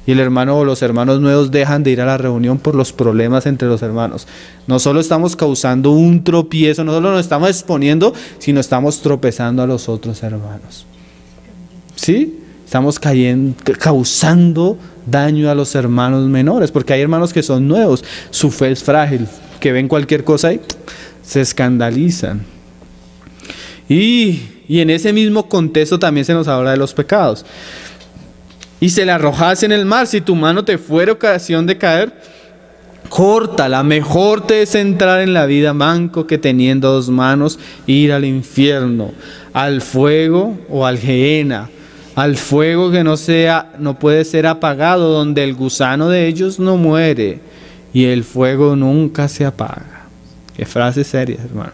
Y el hermano o los hermanos nuevos dejan de ir a la reunión por los problemas entre los hermanos. No solo estamos causando un tropiezo, no solo nos estamos exponiendo, sino estamos tropezando a los otros hermanos. ¿Sí? Estamos causando daño a los hermanos menores, porque hay hermanos que son nuevos, su fe es frágil, que ven cualquier cosa y se escandalizan. Y en ese mismo contexto también se nos habla de los pecados. Y se la arrojas en el mar, si tu mano te fuera ocasión de caer, córtala. Mejor te es entrar en la vida manco, que teniendo 2 manos ir al infierno, al fuego o al gehenna, al fuego que no puede ser apagado, donde el gusano de ellos no muere y el fuego nunca se apaga. Qué frase seria, hermano.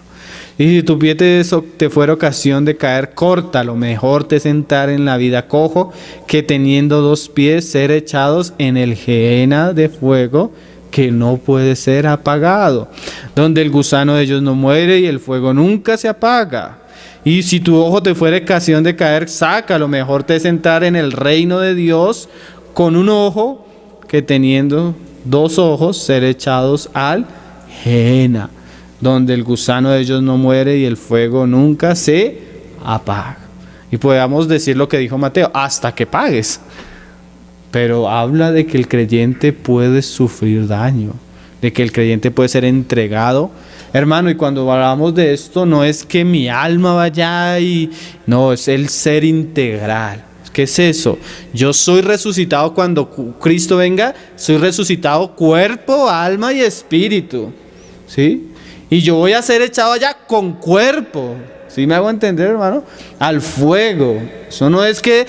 Y si tu pie te fuera ocasión de caer, córtalo. Mejor te es entrar en la vida cojo, que teniendo 2 pies ser echados en el gehenna de fuego, que no puede ser apagado, donde el gusano de ellos no muere y el fuego nunca se apaga. Y si tu ojo te fuera ocasión de caer, sácalo. Mejor te es entrar en el reino de Dios con un ojo, que teniendo 2 ojos ser echados al gehenna, donde el gusano de ellos no muere y el fuego nunca se apaga. Y podemos decir lo que dijo Mateo, hasta que pagues. Pero habla de que el creyente puede sufrir daño, de que el creyente puede ser entregado. Hermano, y cuando hablamos de esto, no es que mi alma vaya y... no, es el ser integral. ¿Qué es eso? Yo soy resucitado cuando Cristo venga, soy resucitado cuerpo, alma y espíritu. ¿Sí? Y yo voy a ser echado allá con cuerpo. ¿Sí me hago entender, hermano? Al fuego. Eso no es que,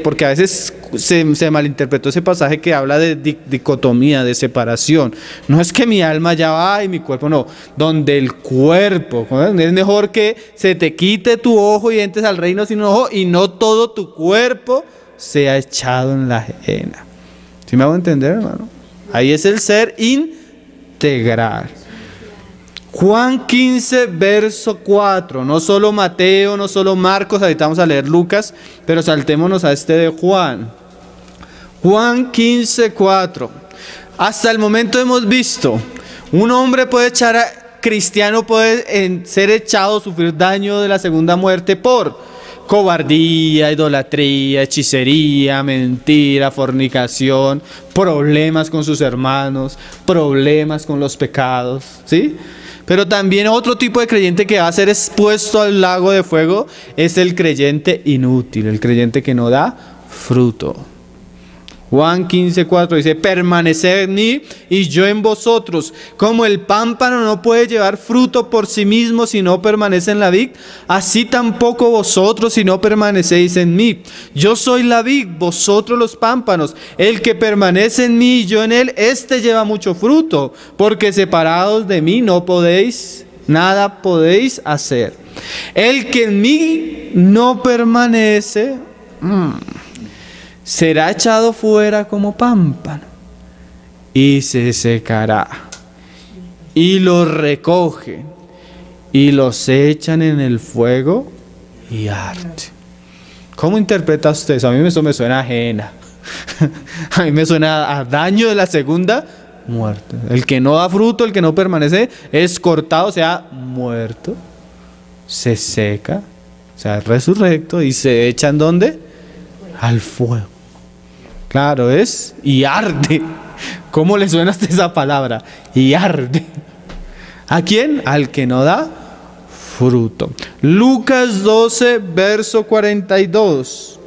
porque a veces se malinterpretó ese pasaje que habla de dicotomía, de separación. No es que mi alma ya va y mi cuerpo no. Donde el cuerpo, es mejor que se te quite tu ojo y entres al reino sin un ojo y no todo tu cuerpo sea echado en la gehenna. ¿Sí me hago entender, hermano? Ahí es el ser integral. Juan 15, verso 4. No solo Mateo, no solo Marcos, ahorita vamos a leer Lucas, pero saltémonos a este de Juan. Juan 15, 4. Hasta el momento hemos visto, un hombre puede echar cristiano puede ser echado, sufrir daño de la segunda muerte por cobardía, idolatría, hechicería, mentira, fornicación, problemas con sus hermanos, problemas con los pecados, ¿sí? Pero también otro tipo de creyente que va a ser expuesto al lago de fuego es el creyente inútil, el creyente que no da fruto. Juan 15, 4 dice: permaneced en mí y yo en vosotros. Como el pámpano no puede llevar fruto por sí mismo si no permanece en la vid, así tampoco vosotros si no permanecéis en mí. Yo soy la vid, vosotros los pámpanos. El que permanece en mí y yo en él, éste lleva mucho fruto, porque separados de mí no podéis, nada podéis hacer. El que en mí no permanece, será echado fuera como pámpano y se secará, y los recogen y los echan en el fuego y arde. ¿Cómo interpreta usted eso? A mí eso me suena ajena. A mí me suena a daño de la segunda muerte. El que no da fruto, el que no permanece, es cortado, o sea, muerto, se seca, o sea, resurrecto, y se echan ¿dónde? Al fuego. Claro, es y arde. ¿Cómo le suena a usted esa palabra? Y arde. ¿A quién? Al que no da fruto. Lucas 12, verso 42.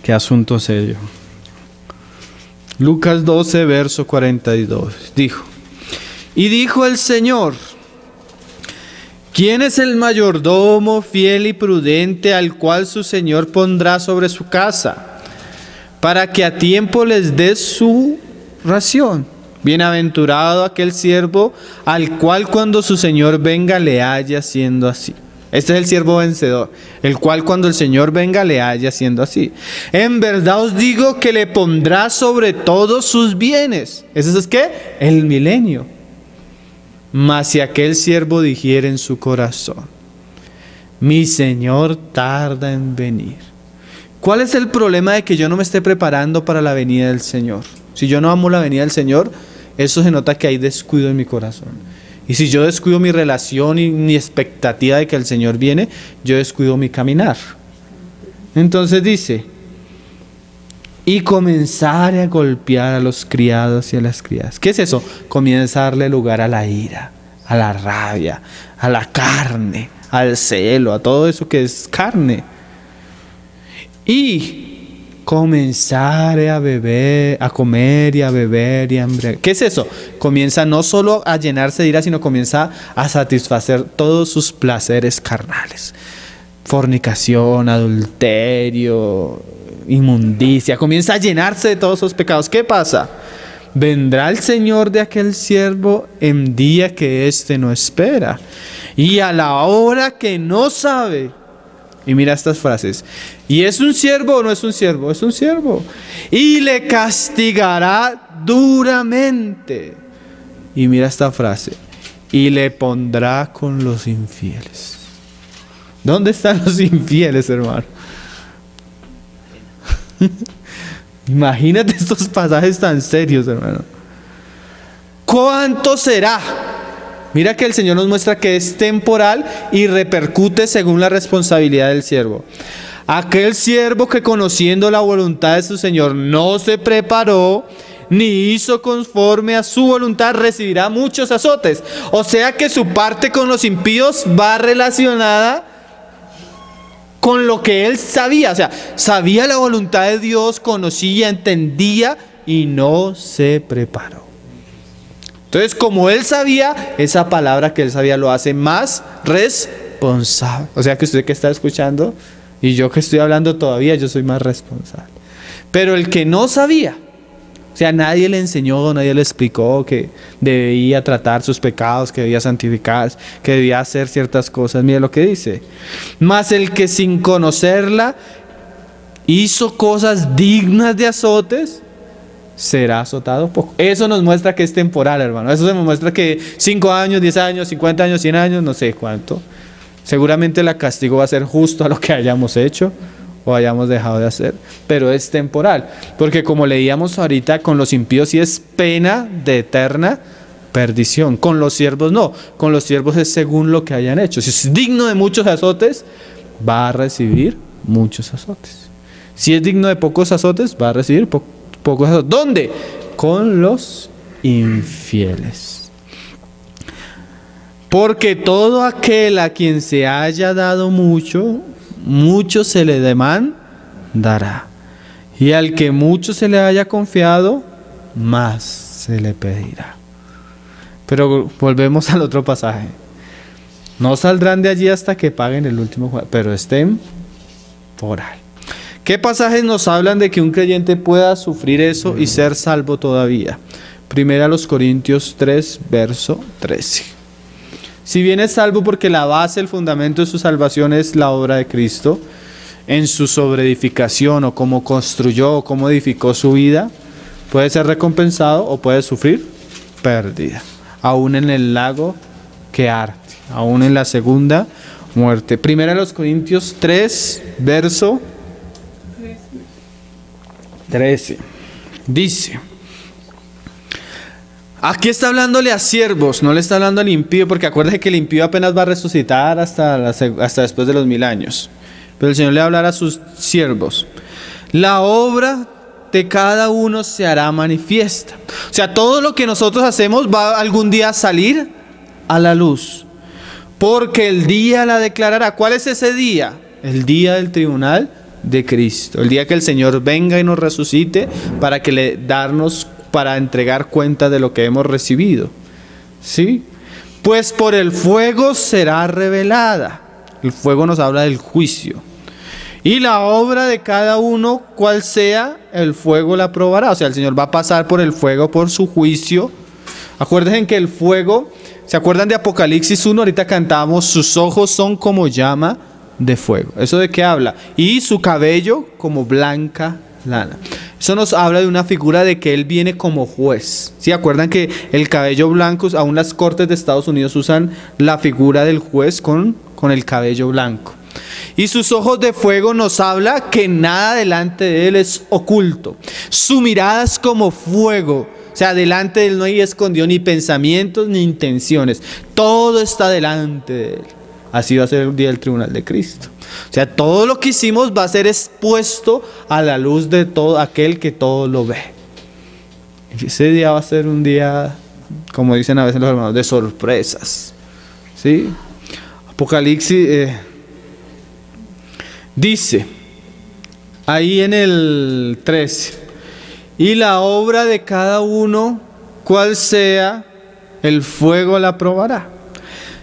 Qué asunto serio. Lucas 12, verso 42. Y dijo el Señor: ¿quién es el mayordomo fiel y prudente al cual su señor pondrá sobre su casa, para que a tiempo les dé su ración? Bienaventurado aquel siervo al cual cuando su señor venga le haya haciendo así. Este es el siervo vencedor, el cual cuando el Señor venga le haya haciendo así. En verdad os digo que le pondrá sobre todos sus bienes. ¿Eso es qué? El milenio. Mas si aquel siervo dijere en su corazón: mi Señor tarda en venir. ¿Cuál es el problema de que yo no me esté preparando para la venida del Señor? Si yo no amo la venida del Señor, eso se nota que hay descuido en mi corazón. Y si yo descuido mi relación y mi expectativa de que el Señor viene, yo descuido mi caminar. Entonces dice: y comenzaré a golpear a los criados y a las criadas. ¿Qué es eso? Comienza a darle lugar a la ira, a la rabia, a la carne, al celo, a todo eso que es carne. Y comenzaré a beber, a comer y a beber y a embriagar. ¿Qué es eso? Comienza no solo a llenarse de ira, sino comienza a satisfacer todos sus placeres carnales. Fornicación, adulterio, inmundicia. Comienza a llenarse de todos esos pecados. ¿Qué pasa? Vendrá el Señor de aquel siervo en día que éste no espera, y a la hora que no sabe. Y mira estas frases: ¿y es un siervo o no es un siervo? Es un siervo. Y le castigará duramente. Y mira esta frase: y le pondrá con los infieles. ¿Dónde están los infieles, hermano? Imagínate estos pasajes tan serios, hermano. ¿Cuánto será? Mira que el Señor nos muestra que es temporal y repercute según la responsabilidad del siervo. Aquel siervo que, conociendo la voluntad de su Señor, no se preparó ni hizo conforme a su voluntad, recibirá muchos azotes. O sea que su parte con los impíos va relacionada con lo que él sabía. O sea, sabía la voluntad de Dios, conocía, entendía y no se preparó. Entonces, como él sabía, esa palabra que él sabía lo hace más responsable. O sea que usted que está escuchando y yo que estoy hablando todavía, yo soy más responsable. Pero el que no sabía, o sea, nadie le enseñó, nadie le explicó que debía tratar sus pecados, que debía santificarse, que debía hacer ciertas cosas. Mira lo que dice. Mas el que sin conocerla hizo cosas dignas de azotes, será azotado poco. Eso nos muestra que es temporal, hermano. Eso nos muestra que 5 años, 10 años, 50 años, 100 años, no sé cuánto. Seguramente el castigo va a ser justo a lo que hayamos hecho o hayamos dejado de hacer, pero es temporal, porque como leíamos ahorita, con los impíos sí es pena de eterna perdición, con los siervos no, con los siervos es según lo que hayan hecho. Si es digno de muchos azotes, va a recibir muchos azotes. Si es digno de pocos azotes, va a recibir pocos azotes. ¿Dónde? Con los infieles. Porque todo aquel a quien se haya dado mucho, mucho se le demandará, y al que mucho se le haya confiado, más se le pedirá. Pero volvemos al otro pasaje. No saldrán de allí hasta que paguen el último juego, pero es temporal. ¿Qué pasajes nos hablan de que un creyente pueda sufrir eso y ser salvo todavía? Primera los Corintios 3, verso 13. Si bien es salvo porque la base, el fundamento de su salvación es la obra de Cristo, en su sobreedificación o cómo construyó o cómo edificó su vida, puede ser recompensado o puede sufrir pérdida, aún en el lago que arde, aún en la segunda muerte. Primera los Corintios 3, verso 13. Dice... Aquí está hablándole a siervos, no le está hablando al impío, porque acuérdate que el impío apenas va a resucitar hasta después de los 1000 años. Pero el Señor le va a hablar a sus siervos. La obra de cada uno se hará manifiesta. O sea, todo lo que nosotros hacemos va algún día a salir a la luz. Porque el día la declarará. ¿Cuál es ese día? El día del tribunal de Cristo. El día que el Señor venga y nos resucite para entregar cuenta de lo que hemos recibido. ¿Sí? Pues por el fuego será revelada. El fuego nos habla del juicio. Y la obra de cada uno, cual sea, el fuego la probará. O sea, el Señor va a pasar por el fuego, por su juicio. Acuérdense que el fuego, ¿se acuerdan de Apocalipsis 1? Ahorita cantamos, sus ojos son como llama de fuego. ¿Eso de qué habla? Y su cabello como blanca lana. Eso nos habla de una figura de que Él viene como juez. ¿Sí? ¿Acuerdan que el cabello blanco, aún las cortes de Estados Unidos usan la figura del juez con el cabello blanco? Y sus ojos de fuego nos habla que nada delante de Él es oculto. Su mirada es como fuego. O sea, delante de Él no hay escondido ni pensamientos ni intenciones. Todo está delante de Él. Así va a ser el día del tribunal de Cristo. O sea, todo lo que hicimos va a ser expuesto a la luz de todo aquel que todo lo ve. Y ese día va a ser un día, como dicen a veces los hermanos, de sorpresas. ¿Sí? Apocalipsis dice, ahí en el 13, y la obra de cada uno, cual sea, el fuego la probará.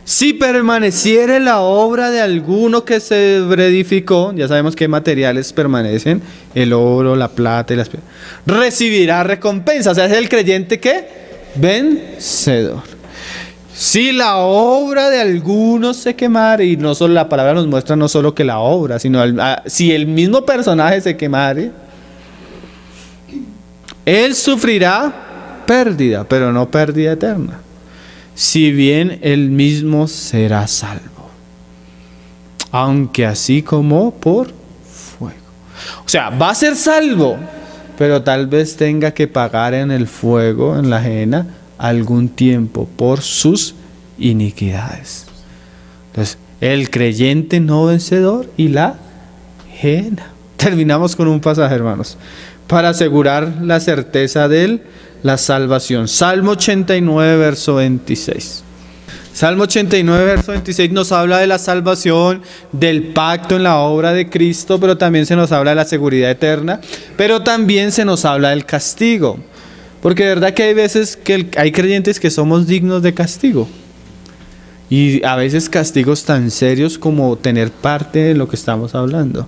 Si permaneciere la obra de alguno que se reedificó, ya sabemos qué materiales permanecen, el oro, la plata y las piedras, recibirá recompensa. O sea, es el creyente que vencedor. Si la obra de alguno se quemare, y no solo la palabra nos muestra no solo que la obra, sino si el mismo personaje se quemare, él sufrirá pérdida, pero no pérdida eterna. Si bien él mismo será salvo, aunque así como por fuego. O sea, va a ser salvo, pero tal vez tenga que pagar en el fuego, en la ajena, algún tiempo por sus iniquidades. Entonces, el creyente no vencedor y la ajena. Terminamos con un pasaje, hermanos, para asegurar la certeza de la salvación. Salmo 89, verso 26. Salmo 89, verso 26 nos habla de la salvación, del pacto en la obra de Cristo, pero también se nos habla de la seguridad eterna, pero también se nos habla del castigo. Porque de verdad que hay veces que hay creyentes que somos dignos de castigo. Y a veces castigos tan serios como tener parte en lo que estamos hablando.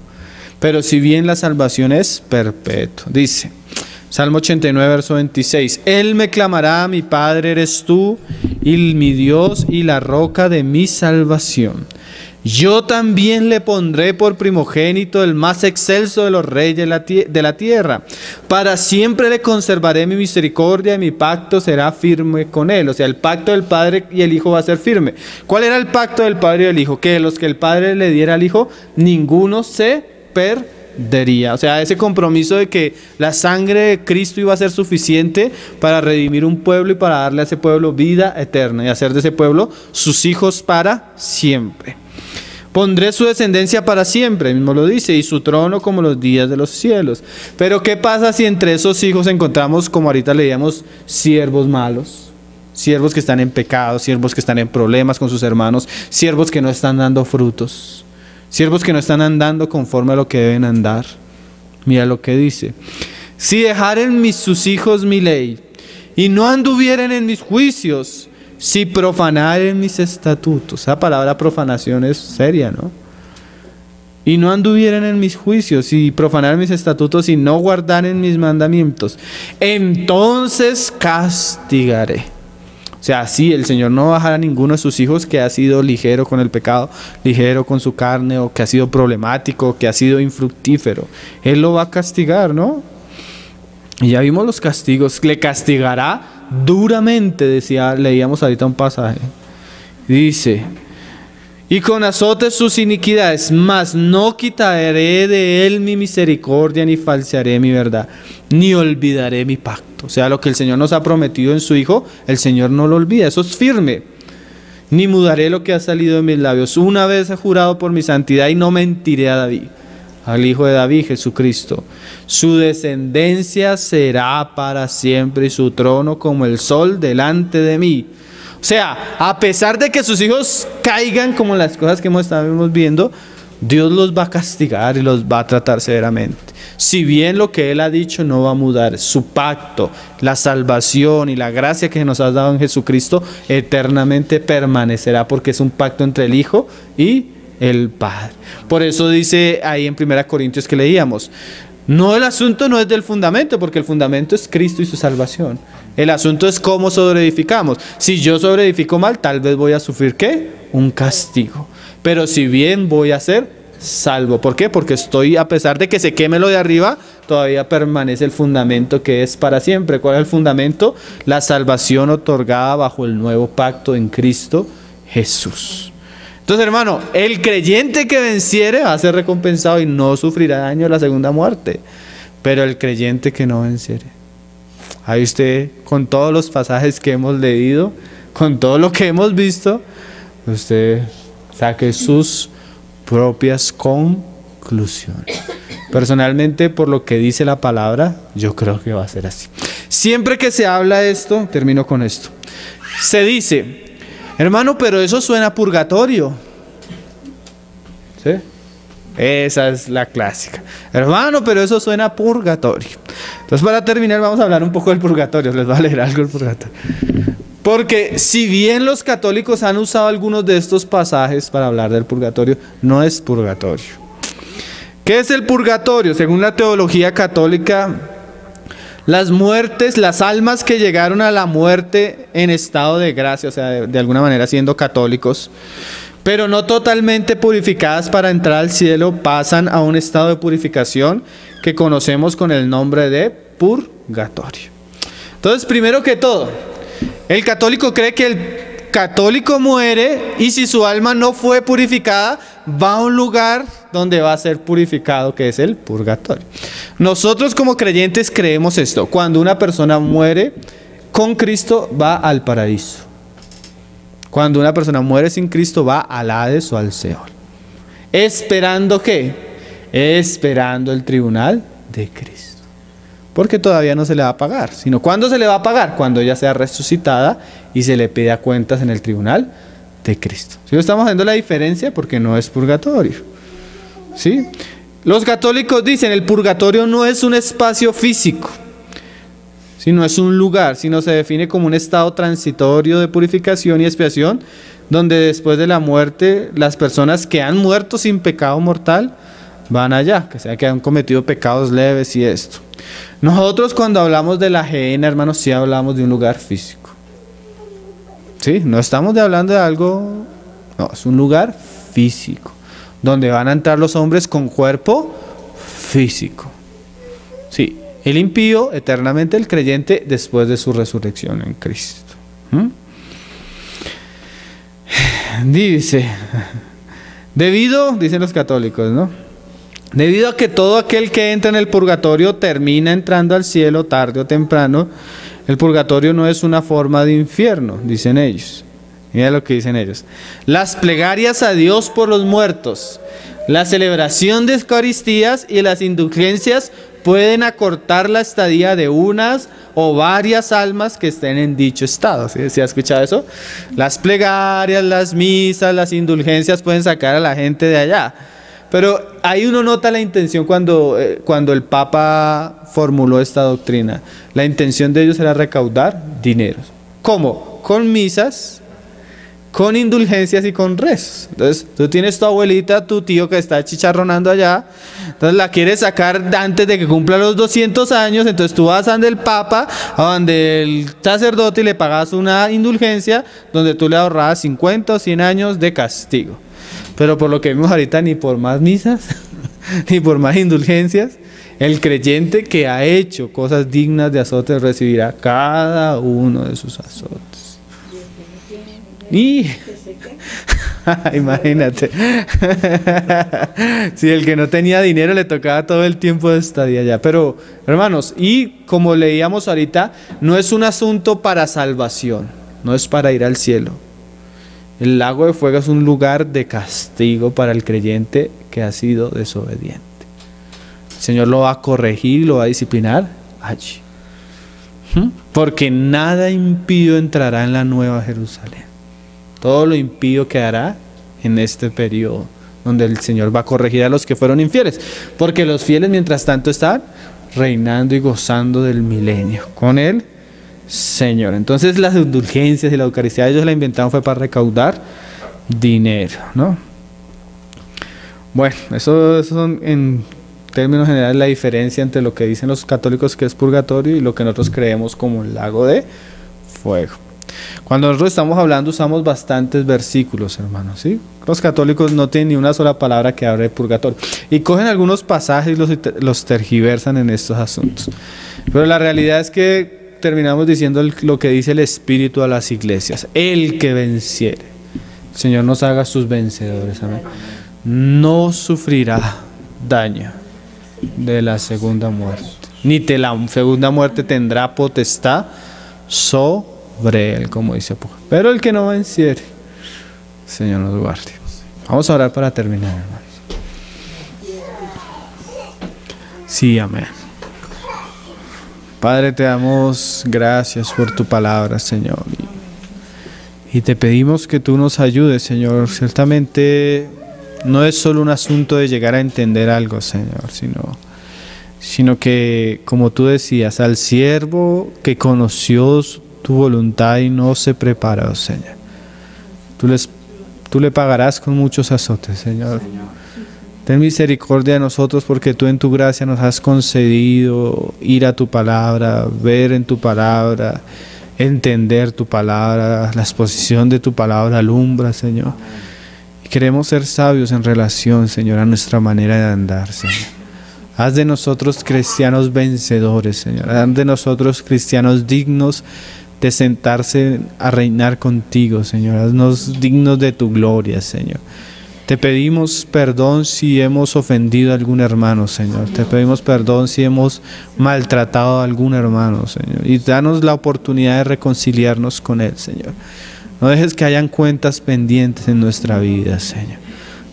Pero si bien la salvación es perpetua. Dice, Salmo 89, verso 26. Él me clamará, mi Padre eres tú, y mi Dios y la roca de mi salvación. Yo también le pondré por primogénito, el más excelso de los reyes de la tierra. Para siempre le conservaré mi misericordia y mi pacto será firme con él. O sea, el pacto del Padre y el Hijo va a ser firme. ¿Cuál era el pacto del Padre y del Hijo? Que los que el Padre le diera al Hijo, ninguno se perdería. O sea, ese compromiso de que la sangre de Cristo iba a ser suficiente para redimir un pueblo y para darle a ese pueblo vida eterna y hacer de ese pueblo sus hijos para siempre. Pondré su descendencia para siempre, mismo lo dice, y su trono como los días de los cielos. Pero ¿qué pasa si entre esos hijos encontramos, como ahorita leíamos, siervos malos? Siervos que están en pecado, siervos que están en problemas con sus hermanos, siervos que no están dando frutos, siervos que no están andando conforme a lo que deben andar. Mira lo que dice. Si dejaren sus hijos mi ley y no anduvieren en mis juicios, si profanaren mis estatutos. Esa palabra profanación es seria, ¿no? Y no anduvieran en mis juicios, y profanaran mis estatutos, y no guardaren mis mandamientos, entonces castigaré. O sea, sí, el Señor no va a dejar a ninguno de sus hijos que ha sido ligero con el pecado, ligero con su carne, o que ha sido problemático, que ha sido infructífero. Él lo va a castigar, ¿no? Y ya vimos los castigos. Le castigará duramente, leíamos ahorita un pasaje. Dice, y con azotes sus iniquidades, mas no quitaré de él mi misericordia, ni falsearé mi verdad, ni olvidaré mi pacto. O sea, lo que el Señor nos ha prometido en su Hijo, el Señor no lo olvida, eso es firme. Ni mudaré lo que ha salido de mis labios. Una vez he jurado por mi santidad y no mentiré a David, al Hijo de David, Jesucristo. Su descendencia será para siempre y su trono como el sol delante de mí. O sea, a pesar de que sus hijos caigan como las cosas que estamos viendo, Dios los va a castigar y los va a tratar severamente. Si bien lo que Él ha dicho no va a mudar, su pacto, la salvación y la gracia que nos ha dado en Jesucristo eternamente permanecerá, porque es un pacto entre el Hijo y el Padre. Por eso dice ahí en 1 Corintios que leíamos, no, el asunto no es del fundamento, porque el fundamento es Cristo y su salvación. El asunto es cómo sobreedificamos. Si yo sobreedifico mal, tal vez voy a sufrir ¿qué? Un castigo. Pero si bien voy a ser salvo. ¿Por qué? Porque a pesar de que se queme lo de arriba, todavía permanece el fundamento que es para siempre. ¿Cuál es el fundamento? La salvación otorgada bajo el nuevo pacto en Cristo Jesús. Entonces, hermano, el creyente que venciere va a ser recompensado y no sufrirá daño en la segunda muerte. Pero el creyente que no venciere, ahí usted, con todos los pasajes que hemos leído, con todo lo que hemos visto, usted saque sus propias conclusiones. Personalmente, por lo que dice la palabra, yo creo que va a ser así. Siempre que se habla de esto, termino con esto, se dice, hermano, pero eso suena a purgatorio. ¿Sí? Esa es la clásica. Hermano, pero eso suena a purgatorio. Entonces, para terminar, vamos a hablar un poco del purgatorio. Les voy a leer algo del purgatorio. Porque si bien los católicos han usado algunos de estos pasajes para hablar del purgatorio, no es purgatorio. ¿Qué es el purgatorio? Según la teología católica, las muertes, las almas que llegaron a la muerte en estado de gracia, o sea, de alguna manera siendo católicos, pero no totalmente purificadas para entrar al cielo, pasan a un estado de purificación que conocemos con el nombre de purgatorio. Entonces, primero que todo, el católico cree que el católico muere y si su alma no fue purificada, va a un lugar donde va a ser purificado, que es el purgatorio. Nosotros como creyentes creemos esto: cuando una persona muere con Cristo, va al paraíso. Cuando una persona muere sin Cristo, va al Hades o al Seol. ¿Esperando qué? Esperando el tribunal de Cristo. Porque todavía no se le va a pagar, sino ¿cuándo se le va a pagar? Cuando ella sea resucitada y se le pida cuentas en el tribunal de Cristo. ¿Sí? Estamos haciendo la diferencia porque no es purgatorio. ¿Sí? Los católicos dicen el purgatorio no es un espacio físico, sino es un lugar, sino se define como un estado transitorio de purificación y expiación, donde después de la muerte las personas que han muerto sin pecado mortal van allá, que han cometido pecados leves y esto. Nosotros cuando hablamos de la gehenna, hermanos, sí hablamos de un lugar físico. Sí, no estamos hablando de algo, no, es un lugar físico, donde van a entrar los hombres con cuerpo físico. Sí, el impío eternamente, el creyente después de su resurrección en Cristo. Dice, dicen los católicos, ¿no? Debido a que todo aquel que entra en el purgatorio termina entrando al cielo tarde o temprano, el purgatorio no es una forma de infierno, dicen ellos. Mira lo que dicen ellos. Las plegarias a Dios por los muertos, la celebración de Eucaristías y las indulgencias pueden acortar la estadía de unas o varias almas que estén en dicho estado. ¿Sí? ¿Sí has escuchado eso? Las plegarias, las misas, las indulgencias pueden sacar a la gente de allá. Pero ahí uno nota la intención cuando el Papa formuló esta doctrina. La intención de ellos era recaudar dineros. ¿Cómo? Con misas, con indulgencias y con rezos. Entonces, tú tienes tu abuelita, tu tío que está chicharronando allá, entonces la quieres sacar antes de que cumpla los 200 años, entonces tú vas a donde el Papa, a donde el sacerdote y le pagas una indulgencia donde tú le ahorrabas 50 o 100 años de castigo. Pero por lo que vimos ahorita, ni por más misas, ni por más indulgencias, el creyente que ha hecho cosas dignas de azotes recibirá cada uno de sus azotes. Y imagínate, si el que no tenía dinero le tocaba todo el tiempo de estadía allá. Pero hermanos, y como leíamos ahorita, no es un asunto para salvación, no es para ir al cielo. El lago de fuego es un lugar de castigo para el creyente que ha sido desobediente. El Señor lo va a corregir, lo va a disciplinar allí. Porque nada impío entrará en la nueva Jerusalén. Todo lo impío quedará en este periodo, donde el Señor va a corregir a los que fueron infieles. Porque los fieles, mientras tanto, están reinando y gozando del milenio con el Señor. Entonces las indulgencias y la Eucaristía ellos la inventaron fue para recaudar dinero, ¿no? Bueno, eso son en términos generales la diferencia entre lo que dicen los católicos que es purgatorio y lo que nosotros creemos como el lago de fuego. Cuando nosotros estamos hablando usamos bastantes versículos, hermanos, ¿sí? Los católicos no tienen ni una sola palabra que hable de purgatorio y cogen algunos pasajes y los tergiversan en estos asuntos. Pero la realidad es que terminamos diciendo lo que dice el Espíritu a las iglesias: el que venciere, el Señor nos haga sus vencedores, amén, no sufrirá daño de la segunda muerte, ni de la segunda muerte tendrá potestad sobre él, como dice Pablo. Pero el que no venciere, el Señor nos guarde. Vamos a orar para terminar, hermanos. Sí, amén. Padre, te damos gracias por tu palabra, Señor. Y te pedimos que tú nos ayudes, Señor. Ciertamente no es solo un asunto de llegar a entender algo, Señor, sino que, como tú decías, al siervo que conoció tu voluntad y no se preparó, Señor, tú le pagarás con muchos azotes, Señor. Ten misericordia de nosotros porque tú en tu gracia nos has concedido ir a tu palabra, ver en tu palabra, entender tu palabra, la exposición de tu palabra alumbra, Señor. Y queremos ser sabios en relación, Señor, a nuestra manera de andar, Señor. Haz de nosotros cristianos vencedores, Señor. Haz de nosotros cristianos dignos de sentarse a reinar contigo, Señor. Haznos dignos de tu gloria, Señor. Te pedimos perdón si hemos ofendido a algún hermano, Señor. Te pedimos perdón si hemos maltratado a algún hermano, Señor. Y danos la oportunidad de reconciliarnos con él, Señor. No dejes que hayan cuentas pendientes en nuestra vida, Señor.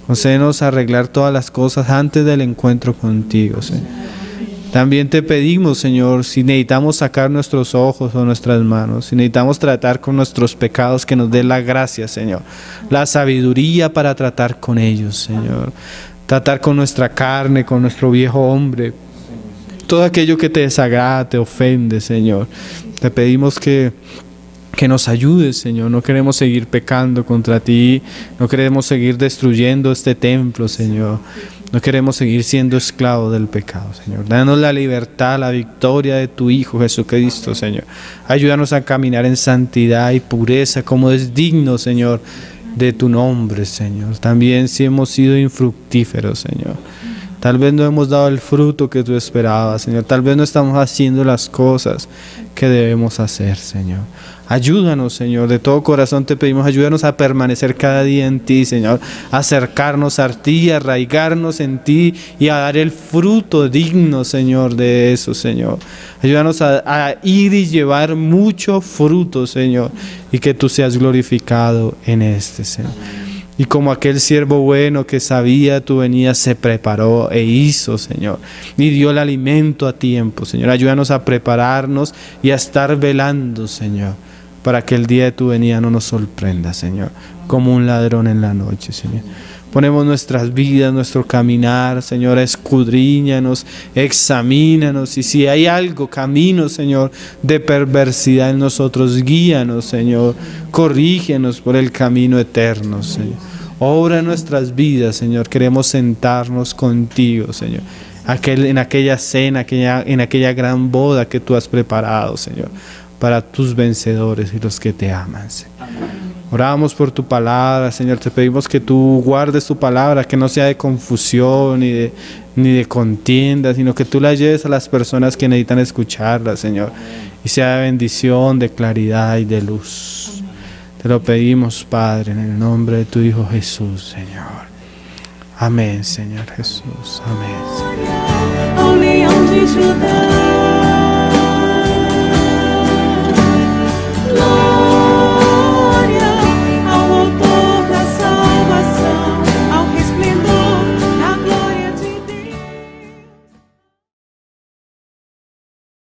Concédenos arreglar todas las cosas antes del encuentro contigo, Señor. También te pedimos, Señor, si necesitamos sacar nuestros ojos o nuestras manos, si necesitamos tratar con nuestros pecados, que nos dé la gracia, Señor, la sabiduría para tratar con ellos, Señor. Tratar con nuestra carne, con nuestro viejo hombre, todo aquello que te desagrada, te ofende, Señor. Te pedimos que nos ayudes, Señor. No queremos seguir pecando contra ti, no queremos seguir destruyendo este templo, Señor. No queremos seguir siendo esclavos del pecado, Señor. Danos la libertad, la victoria de tu Hijo Jesucristo, Señor. Ayúdanos a caminar en santidad y pureza como es digno, Señor, de tu nombre, Señor. También si hemos sido infructíferos, Señor. Tal vez no hemos dado el fruto que tú esperabas, Señor. Tal vez no estamos haciendo las cosas que debemos hacer, Señor. Ayúdanos, Señor, de todo corazón te pedimos, ayúdanos a permanecer cada día en ti, Señor, a acercarnos a ti, a arraigarnos en ti y a dar el fruto digno, Señor, de eso, Señor. Ayúdanos a ir y llevar mucho fruto, Señor, y que tú seas glorificado en este, Señor. Y como aquel siervo bueno que sabía tu venida, se preparó e hizo, Señor, y dio el alimento a tiempo, Señor. Ayúdanos a prepararnos y a estar velando, Señor, para que el día de tu venida no nos sorprenda, Señor, como un ladrón en la noche, Señor. Ponemos nuestras vidas, nuestro caminar, Señor, escudriñanos, examínanos, y si hay algo, camino, Señor, de perversidad en nosotros, guíanos, Señor, corrígenos por el camino eterno, Señor. Obra en nuestras vidas, Señor, queremos sentarnos contigo, Señor, en aquella cena, en aquella gran boda que tú has preparado, Señor, para tus vencedores y los que te aman, Señor. Oramos por tu palabra, Señor. Te pedimos que tú guardes tu palabra, que no sea de confusión ni de contienda, sino que tú la lleves a las personas que necesitan escucharla, Señor, y sea de bendición, de claridad y de luz. Te lo pedimos, Padre, en el nombre de tu Hijo Jesús, Señor. Amén, Señor Jesús. Amén, Señor. Ao leão de Judá.